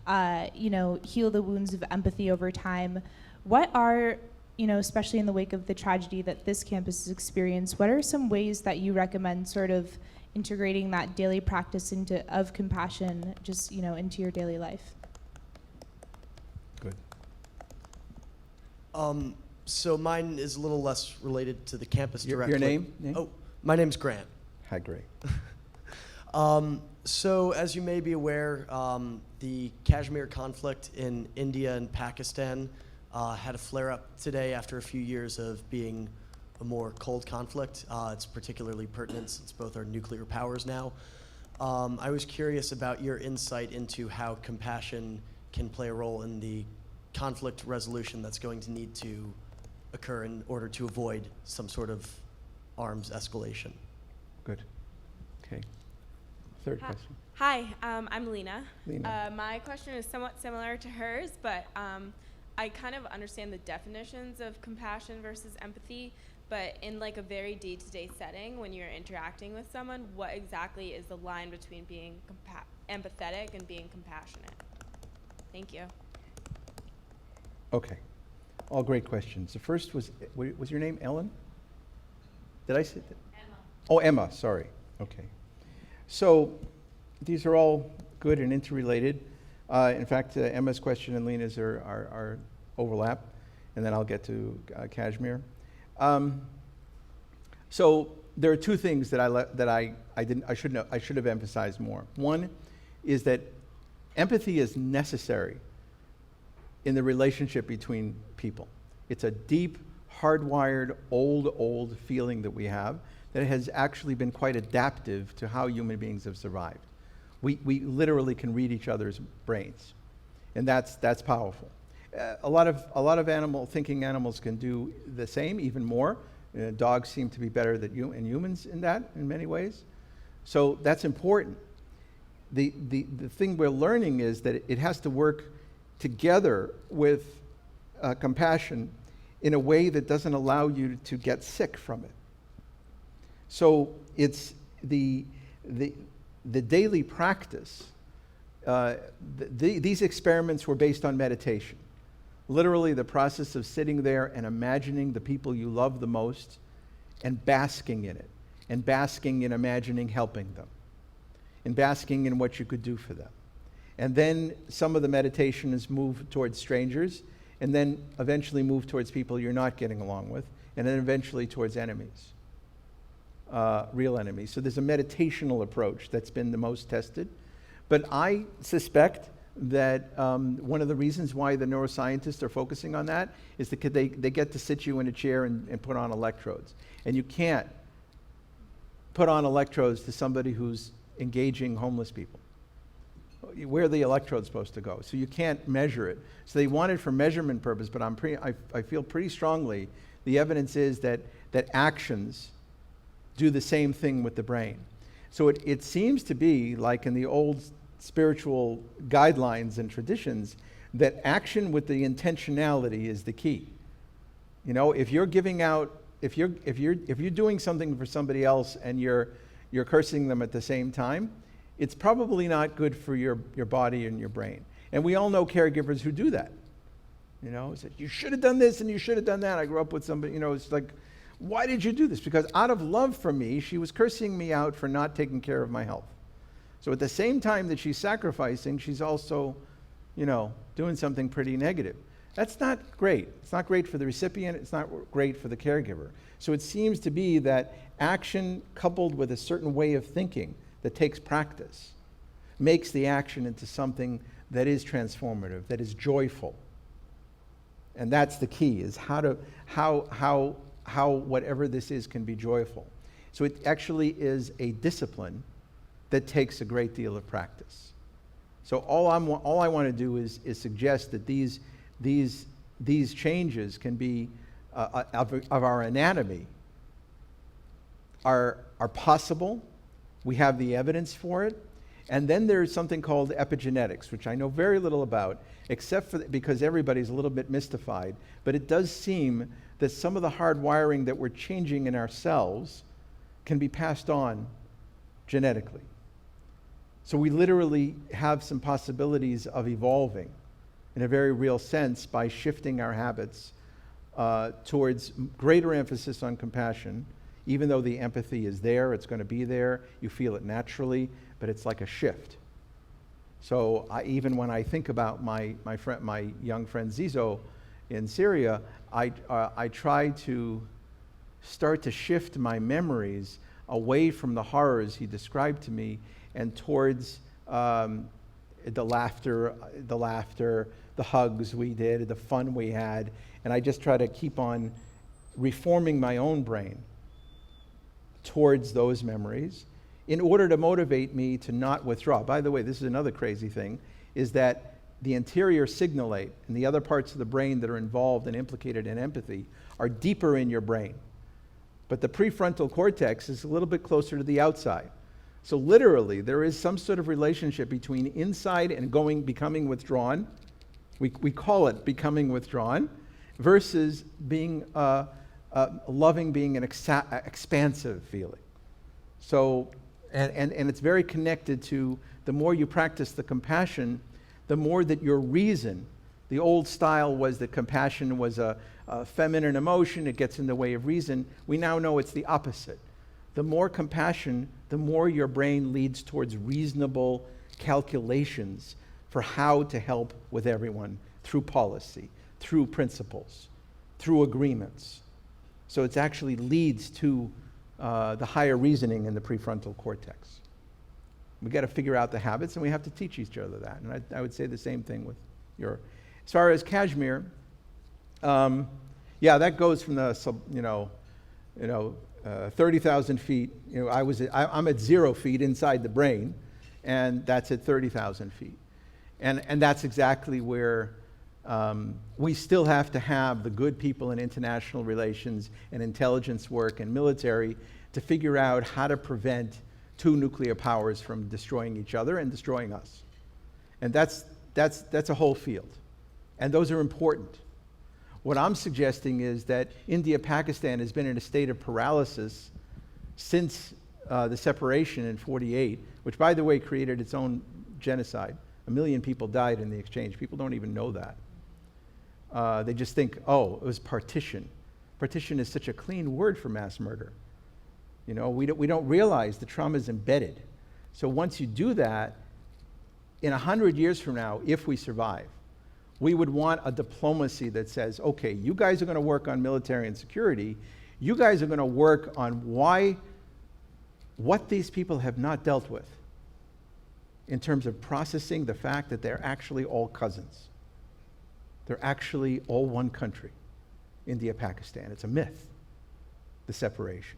heal the wounds of empathy over time. What are, especially in the wake of the tragedy that this campus has experienced, what are some ways that you recommend sort of integrating that daily practice of compassion just, into your daily life? Good. So mine is a little less related to the campus directly. Your name? Oh, my name's Grant. Hi, Gray. So as you may be aware, the Kashmir conflict in India and Pakistan had a flare-up today after a few years of being a more cold conflict. It's particularly pertinent since both are nuclear powers now. I was curious about your insight into how compassion can play a role in the conflict resolution that's going to need to occur in order to avoid some sort of arms escalation. Good. Okay. Third question. Hi, I'm Lena. Lena. My question is somewhat similar to hers, but I kind of understand the definitions of compassion versus empathy, but in like a very day-to-day setting, when you're interacting with someone, what exactly is the line between being empathetic and being compassionate? Thank you. Okay. All great questions. The first was your name Ellen? Did I say that? Emma. Oh, Emma, sorry. Okay. So these are all good and interrelated. In fact, Emma's question and Lena's are overlap, and then I'll get to Kashmir. So there are two things that I should have emphasized more. One is that empathy is necessary in the relationship between people. It's a deep, hardwired, old feeling that we have that has actually been quite adaptive to how human beings have survived. We literally can read each other's brains, and that's powerful. A lot of thinking animals can do the same, even more. Dogs seem to be better than humans in that, in many ways. So that's important. The thing we're learning is that it has to work together with compassion in a way that doesn't allow you to get sick from it. So it's the daily practice. These experiments were based on meditation. Literally the process of sitting there and imagining the people you love the most and basking in it, and basking in imagining helping them, and basking in what you could do for them. And then some of the meditation is moved towards strangers, and then eventually move towards people you're not getting along with, and then eventually towards enemies, real enemies. So there's a meditational approach that's been the most tested. But I suspect that one of the reasons why the neuroscientists are focusing on that is because they get to sit you in a chair and put on electrodes. And you can't put on electrodes to somebody who's engaging homeless people. Where are the electrodes supposed to go? So you can't measure it. So they want it for measurement purpose, but I feel pretty strongly the evidence is that actions do the same thing with the brain. So it seems to be like in the old spiritual guidelines and traditions that action with the intentionality is the key. If you're giving out, if you're doing something for somebody else and you're you're cursing them at the same time, it's probably not good for your body and your brain. And we all know caregivers who do that. It's like, you should have done this and you should have done that. I grew up with somebody, it's like, why did you do this? Because out of love for me, she was cursing me out for not taking care of my health. So at the same time that she's sacrificing, she's also, doing something pretty negative. That's not great. It's not great for the recipient. It's not great for the caregiver. So it seems to be that action coupled with a certain way of thinking that takes practice makes the action into something that is transformative, that is joyful. And that's the key, is how whatever this is can be joyful. So it actually is a discipline that takes a great deal of practice. So all I want to do is suggest that these changes can be of our anatomy are possible. We have the evidence for it. And then there's something called epigenetics, which I know very little about, except for because everybody's a little bit mystified. But it does seem that some of the hard wiring that we're changing in ourselves can be passed on genetically. So we literally have some possibilities of evolving in a very real sense by shifting our habits towards greater emphasis on compassion. Even though the empathy is there, it's going to be there, you feel it naturally, but it's like a shift. So even when I think about my young friend Zizo in Syria, I try to start to shift my memories away from the horrors he described to me and towards the laughter, the hugs we did, the fun we had, and I just try to keep on reforming my own brain towards those memories in order to motivate me to not withdraw. By the way, this is another crazy thing, is that the anterior signalate and the other parts of the brain that are involved and implicated in empathy are deeper in your brain. But the prefrontal cortex is a little bit closer to the outside. So literally, there is some sort of relationship between inside and becoming withdrawn. We call it becoming withdrawn, versus being loving, being an expansive feeling. So, and it's very connected to the more you practice the compassion, the more that your reason, the old style was that compassion was a feminine emotion, it gets in the way of reason. We now know it's the opposite. The more compassion, the more your brain leads towards reasonable calculations for how to help with everyone through policy, through principles, through agreements. So it actually leads to the higher reasoning in the prefrontal cortex. We got to figure out the habits, and we have to teach each other that. And I would say the same thing with your. As far as Kashmir, that goes from the 30,000 feet. I'm at 0 feet inside the brain, and that's at 30,000 feet, and that's exactly where. We still have to have the good people in international relations and intelligence work and military to figure out how to prevent two nuclear powers from destroying each other and destroying us. And that's a whole field. And those are important. What I'm suggesting is that India-Pakistan has been in a state of paralysis since the separation in '48, which, by the way, created its own genocide. 1 million people died in the exchange. People don't even know that. They just think, it was partition. Partition is such a clean word for mass murder. We don't realize the trauma is embedded. So once you do that, in 100 years from now, if we survive, we would want a diplomacy that says, okay, you guys are going to work on military and security. You guys are going to work on what these people have not dealt with in terms of processing the fact that they're actually all cousins. They're actually all one country, India, Pakistan. It's a myth, the separation.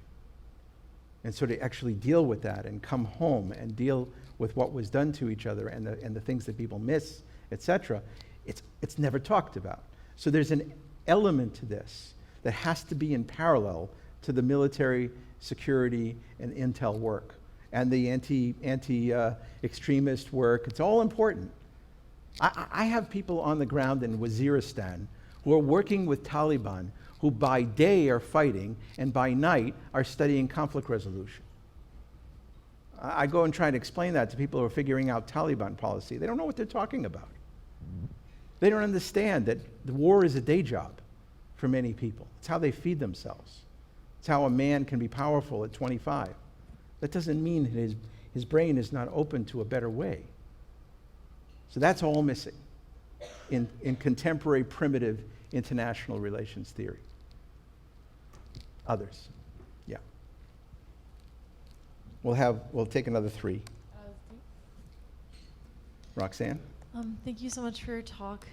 And so to actually deal with that and come home and deal with what was done to each other and the things that people miss, etc., it's never talked about. So there's an element to this that has to be in parallel to the military, security, and intel work and the anti-extremist work. It's all important. I have people on the ground in Waziristan who are working with Taliban, who by day are fighting and by night are studying conflict resolution. I go and try to explain that to people who are figuring out Taliban policy. They don't know what they're talking about. They don't understand that the war is a day job for many people. It's how they feed themselves. It's how a man can be powerful at 25. That doesn't mean that his brain is not open to a better way. So that's all missing in contemporary primitive international relations theory. Others? Yeah. We'll take another 3. Roxanne? Thank you so much for your talk.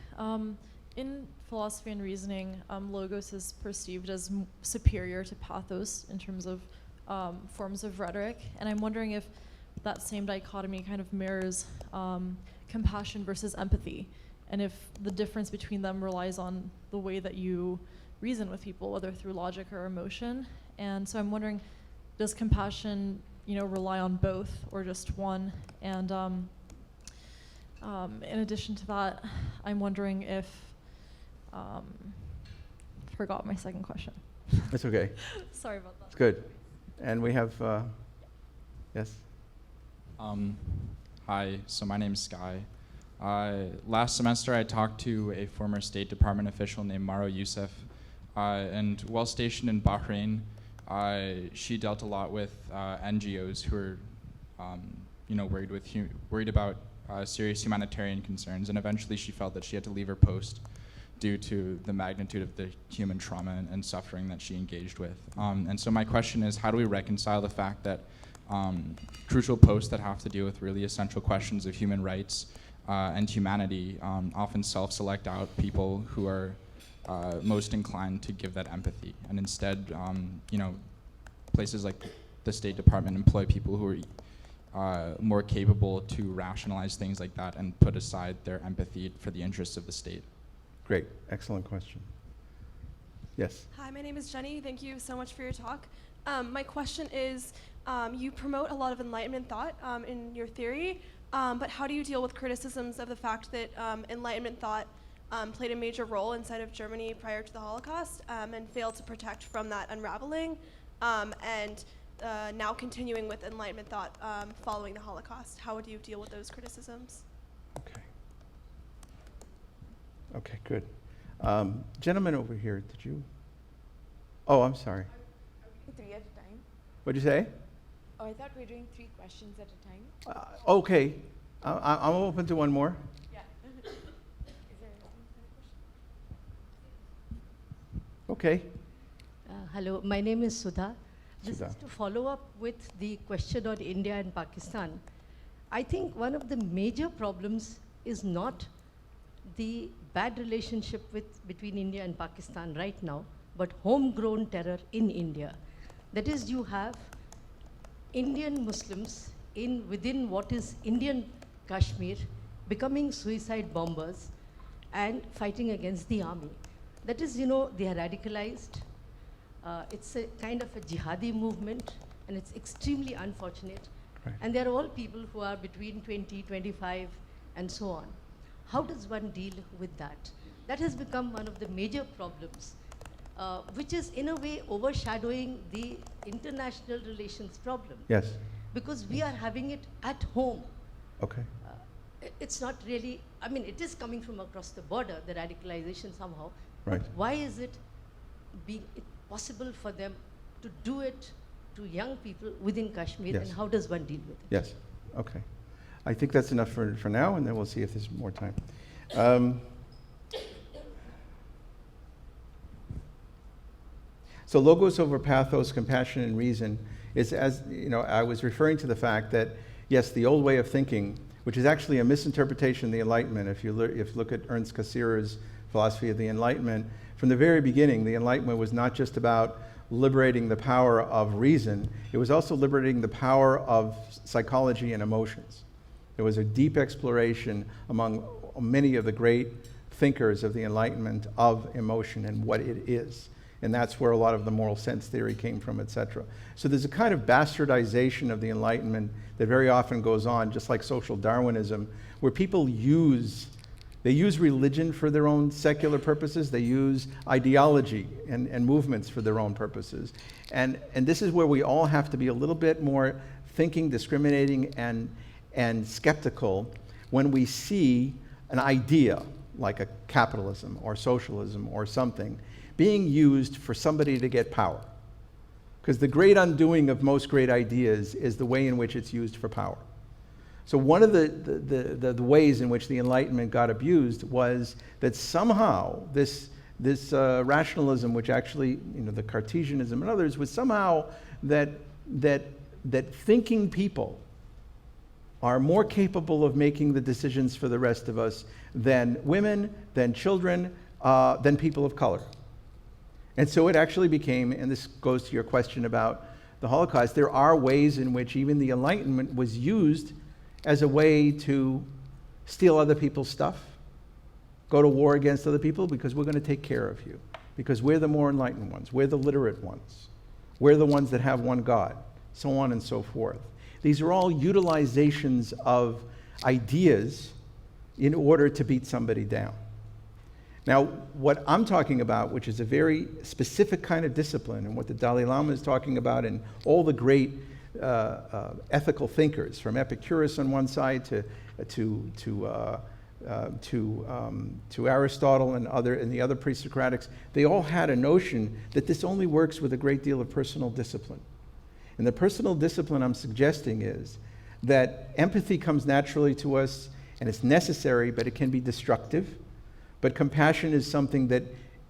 In philosophy and reasoning, logos is perceived as superior to pathos in terms of forms of rhetoric, and I'm wondering if that same dichotomy kind of mirrors compassion versus empathy, and if the difference between them relies on the way that you reason with people, whether through logic or emotion. And so I'm wondering, does compassion, rely on both or just one? And in addition to that, I'm wondering if, forgot my second question. That's okay. Sorry about that. It's good. And we have, yes? Hi, so my name's Sky. Last semester I talked to a former State Department official named Maro Youssef, and while stationed in Bahrain, she dealt a lot with NGOs who are, worried about serious humanitarian concerns, and eventually she felt that she had to leave her post due to the magnitude of the human trauma and suffering that she engaged with. And so my question is, how do we reconcile the fact that crucial posts that have to deal with really essential questions of human rights and humanity often self-select out people who are most inclined to give that empathy, and instead, places like the State Department employ people who are more capable to rationalize things like that and put aside their empathy for the interests of the state? Great. Excellent question. Yes? Hi, my name is Jenny. Thank you so much for your talk. My question is, you promote a lot of Enlightenment thought in your theory, but how do you deal with criticisms of the fact that Enlightenment thought played a major role inside of Germany prior to the Holocaust and failed to protect from that unraveling, and now continuing with Enlightenment thought following the Holocaust? How would you deal with those criticisms? Okay. Okay, good. Gentleman over here, did you? Oh, I'm sorry. Are we doing 3 at a time? What'd you say? Oh, I thought we were doing 3 questions at a time. Okay. I'm open to one more. Yeah. Is there a Okay. Hello, my name is Sudha. This Sudha. is to follow up with the question on India and Pakistan. I think one of the major problems is not the bad relationship between India and Pakistan right now, but homegrown terror in India. That is, you have Indian Muslims within what is Indian Kashmir becoming suicide bombers and fighting against the army. That is, they are radicalized. It's a kind of a jihadi movement, and it's extremely unfortunate. Right. And they're all people who are between 20, 25, and so on. How does one deal with that? That has become one of the major problems, which is in a way overshadowing the international relations problem. Yes. Because we are having it at home. Okay. It's not really, it is coming from across the border, the radicalization somehow. Right. But why is it possible for them to do it to young people within Kashmir, Yes. and how does one deal with it? Yes. Okay. I think that's enough for now, and then we'll see if there's more time. So logos over pathos, compassion, and reason is, as I was referring to the fact that, yes, the old way of thinking, which is actually a misinterpretation of the Enlightenment. If you look at Ernst Cassirer's philosophy of the Enlightenment, from the very beginning, the Enlightenment was not just about liberating the power of reason, it was also liberating the power of psychology and emotions. There was a deep exploration among many of the great thinkers of the Enlightenment of emotion and what it is. And that's where a lot of the moral sense theory came from, etc. So there's a kind of bastardization of the Enlightenment that very often goes on, just like social Darwinism, where people use religion for their own secular purposes. They use ideology and movements for their own purposes. And this is where we all have to be a little bit more thinking, discriminating, and skeptical when we see an idea, like a capitalism or socialism or something, being used for somebody to get power. Because the great undoing of most great ideas is the way in which it's used for power. So one of the ways in which the Enlightenment got abused was that somehow this rationalism, which actually, the Cartesianism and others, was somehow that thinking people are more capable of making the decisions for the rest of us than women, than children, than people of color. And so it actually became, and this goes to your question about the Holocaust, there are ways in which even the Enlightenment was used as a way to steal other people's stuff, go to war against other people, because we're going to take care of you, because we're the more enlightened ones, we're the literate ones, we're the ones that have one God, so on and so forth. These are all utilizations of ideas in order to beat somebody down. Now, what I'm talking about, which is a very specific kind of discipline, and what the Dalai Lama is talking about, and all the great ethical thinkers, from Epicurus on one side to Aristotle and the other pre-Socratics, they all had a notion that this only works with a great deal of personal discipline. And the personal discipline I'm suggesting is that empathy comes naturally to us, and it's necessary, but it can be destructive. But compassion is something that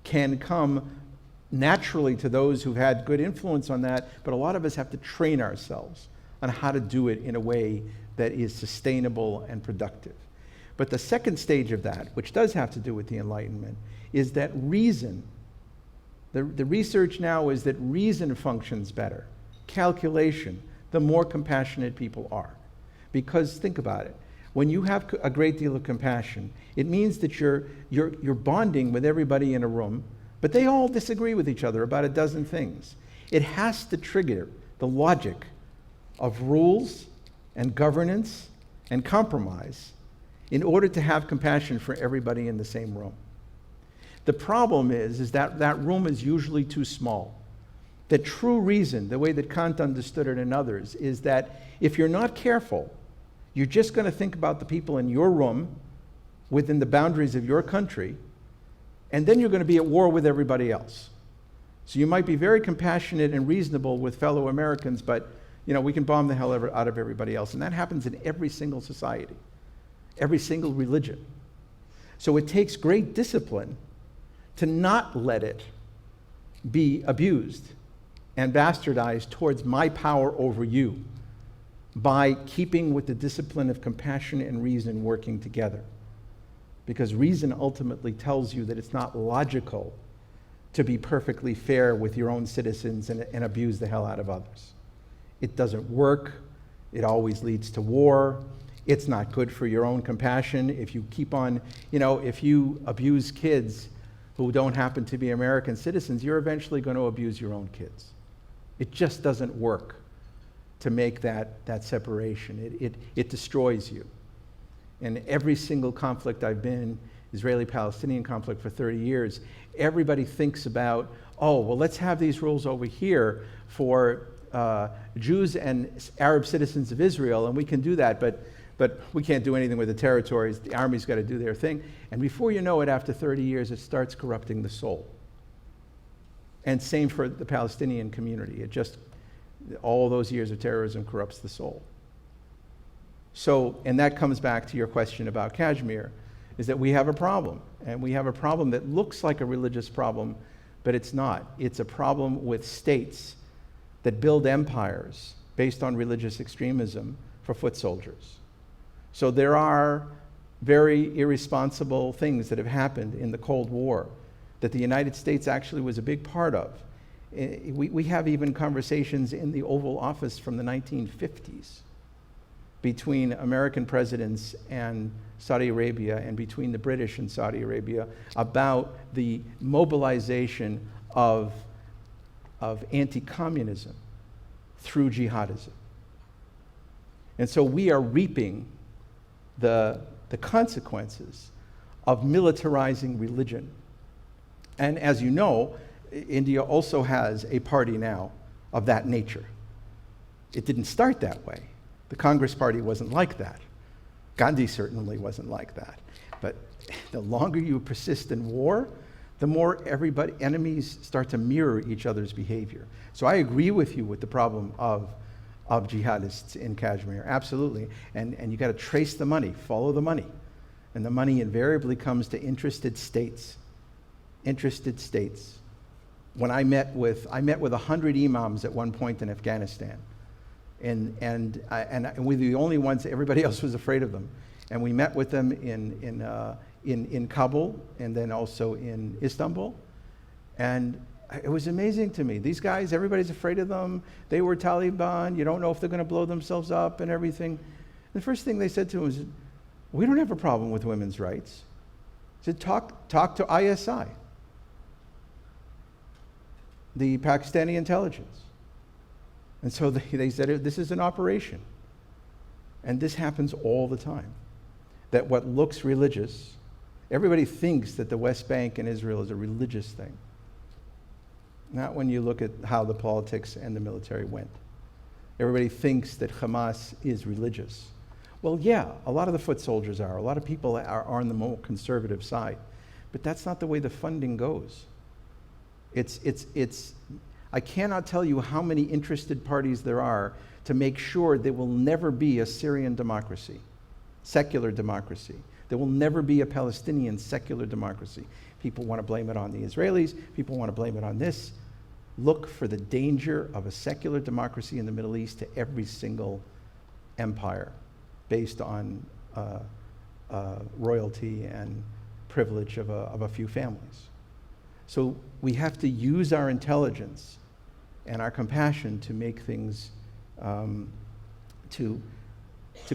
can come naturally to those who've had good influence on that, but a lot of us have to train ourselves on how to do it in a way that is sustainable and productive. But the second stage of that, which does have to do with the Enlightenment, is that reason. The research now is that reason functions better. Calculation, the more compassionate people are. Because think about it. When you have a great deal of compassion, it means that you're bonding with everybody in a room, but they all disagree with each other about a dozen things. It has to trigger the logic of rules and governance and compromise in order to have compassion for everybody in the same room. The problem is that that room is usually too small. The true reason, the way that Kant understood it and others, is that if you're not careful, you're just going to think about the people in your room within the boundaries of your country, and then you're going to be at war with everybody else. So you might be very compassionate and reasonable with fellow Americans, but we can bomb the hell out of everybody else. And that happens in every single society, every single religion. So it takes great discipline to not let it be abused and bastardized towards my power over you, by keeping with the discipline of compassion and reason working together. Because reason ultimately tells you that it's not logical to be perfectly fair with your own citizens and abuse the hell out of others. It doesn't work. It always leads to war. It's not good for your own compassion. If you keep on, if you abuse kids who don't happen to be American citizens, you're eventually going to abuse your own kids. It just doesn't work to make that separation. It destroys you. And every single conflict I've been in, Israeli-Palestinian conflict for 30 years, everybody thinks about, let's have these rules over here for Jews and Arab citizens of Israel, and we can do that, but we can't do anything with the territories. The army's got to do their thing. And before you know it, after 30 years, it starts corrupting the soul. And same for the Palestinian community. All those years of terrorism corrupts the soul. So, and that comes back to your question about Kashmir, is that we have a problem. And we have a problem that looks like a religious problem, but it's not. It's a problem with states that build empires based on religious extremism for foot soldiers. So there are very irresponsible things that have happened in the Cold War that the United States actually was a big part of. We have even conversations in the Oval Office from the 1950s between American presidents and Saudi Arabia, and between the British and Saudi Arabia, about the mobilization of anti-communism through jihadism. And so we are reaping the consequences of militarizing religion. And as you know, India also has a party now of that nature. It didn't start that way, The Congress Party wasn't like that. Gandhi certainly wasn't like that. But the longer you persist in war, the more enemies start to mirror each other's behavior. So I agree with you with the problem of jihadists in Kashmir, absolutely. And you got to trace the money, follow the money. And the money invariably comes to interested states. Interested states. When I met with 100 imams at one point in Afghanistan. And we're the only ones, everybody else was afraid of them. And we met with them in Kabul and then also in Istanbul. And it was amazing to me. These guys, everybody's afraid of them. They were Taliban. You don't know if they're going to blow themselves up and everything. The first thing they said to him was, we don't have a problem with women's rights. He said, talk to ISI, the Pakistani intelligence. And so they said, this is an operation. And this happens all the time. That what looks religious, everybody thinks that the West Bank and Israel is a religious thing. Not when you look at how the politics and the military went. Everybody thinks that Hamas is religious. Well, yeah, a lot of the foot soldiers are. A lot of people are on the more conservative side. But that's not the way the funding goes. I cannot tell you how many interested parties there are to make sure there will never be a Syrian democracy, secular democracy. There will never be a Palestinian secular democracy. People want to blame it on the Israelis. People want to blame it on this. Look for the danger of a secular democracy in the Middle East to every single empire based on royalty and privilege of a few families. So we have to use our intelligence and our compassion to make things, to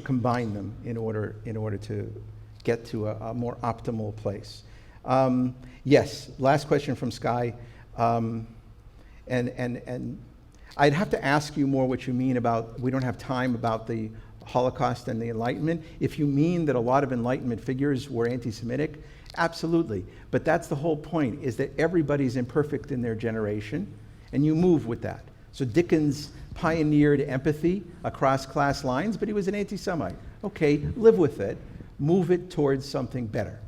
combine them in order to get to a more optimal place. Yes, last question from Sky. And I'd have to ask you more what you mean about, we don't have time about the Holocaust and the Enlightenment. If you mean that a lot of Enlightenment figures were anti-Semitic, absolutely. But that's the whole point, is that everybody's imperfect in their generation, and you move with that. So Dickens pioneered empathy across class lines, but he was an anti-Semite. Okay, live with it. Move it towards something better.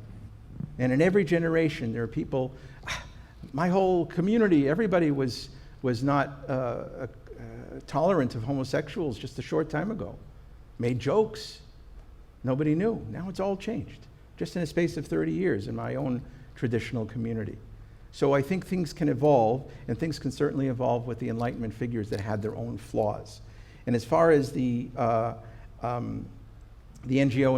And in every generation, there are people, my whole community, everybody was not tolerant of homosexuals just a short time ago. Made jokes. Nobody knew. Now it's all changed, just in a space of 30 years in my own traditional community. So I think things can evolve, and things can certainly evolve with the Enlightenment figures that had their own flaws. And as far as the NGO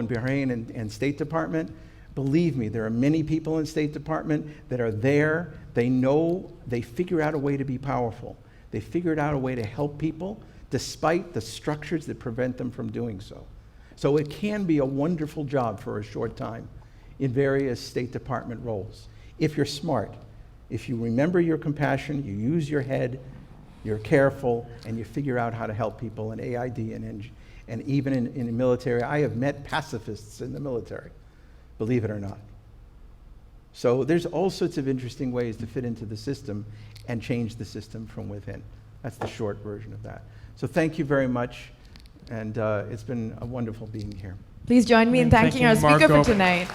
in Bahrain and State Department, believe me, there are many people in State Department that are there. They know, they figure out a way to be powerful. They figured out a way to help people despite the structures that prevent them from doing so. So it can be a wonderful job for a short time in various State Department roles. If you're smart, if you remember your compassion, you use your head, you're careful, and you figure out how to help people in AID and even in the military. I have met pacifists in the military, believe it or not. So there's all sorts of interesting ways to fit into the system and change the system from within. That's the short version of that. So thank you very much, and it's been a wonderful being here. Please join me in thanking our Marc speaker for Gopin. tonight.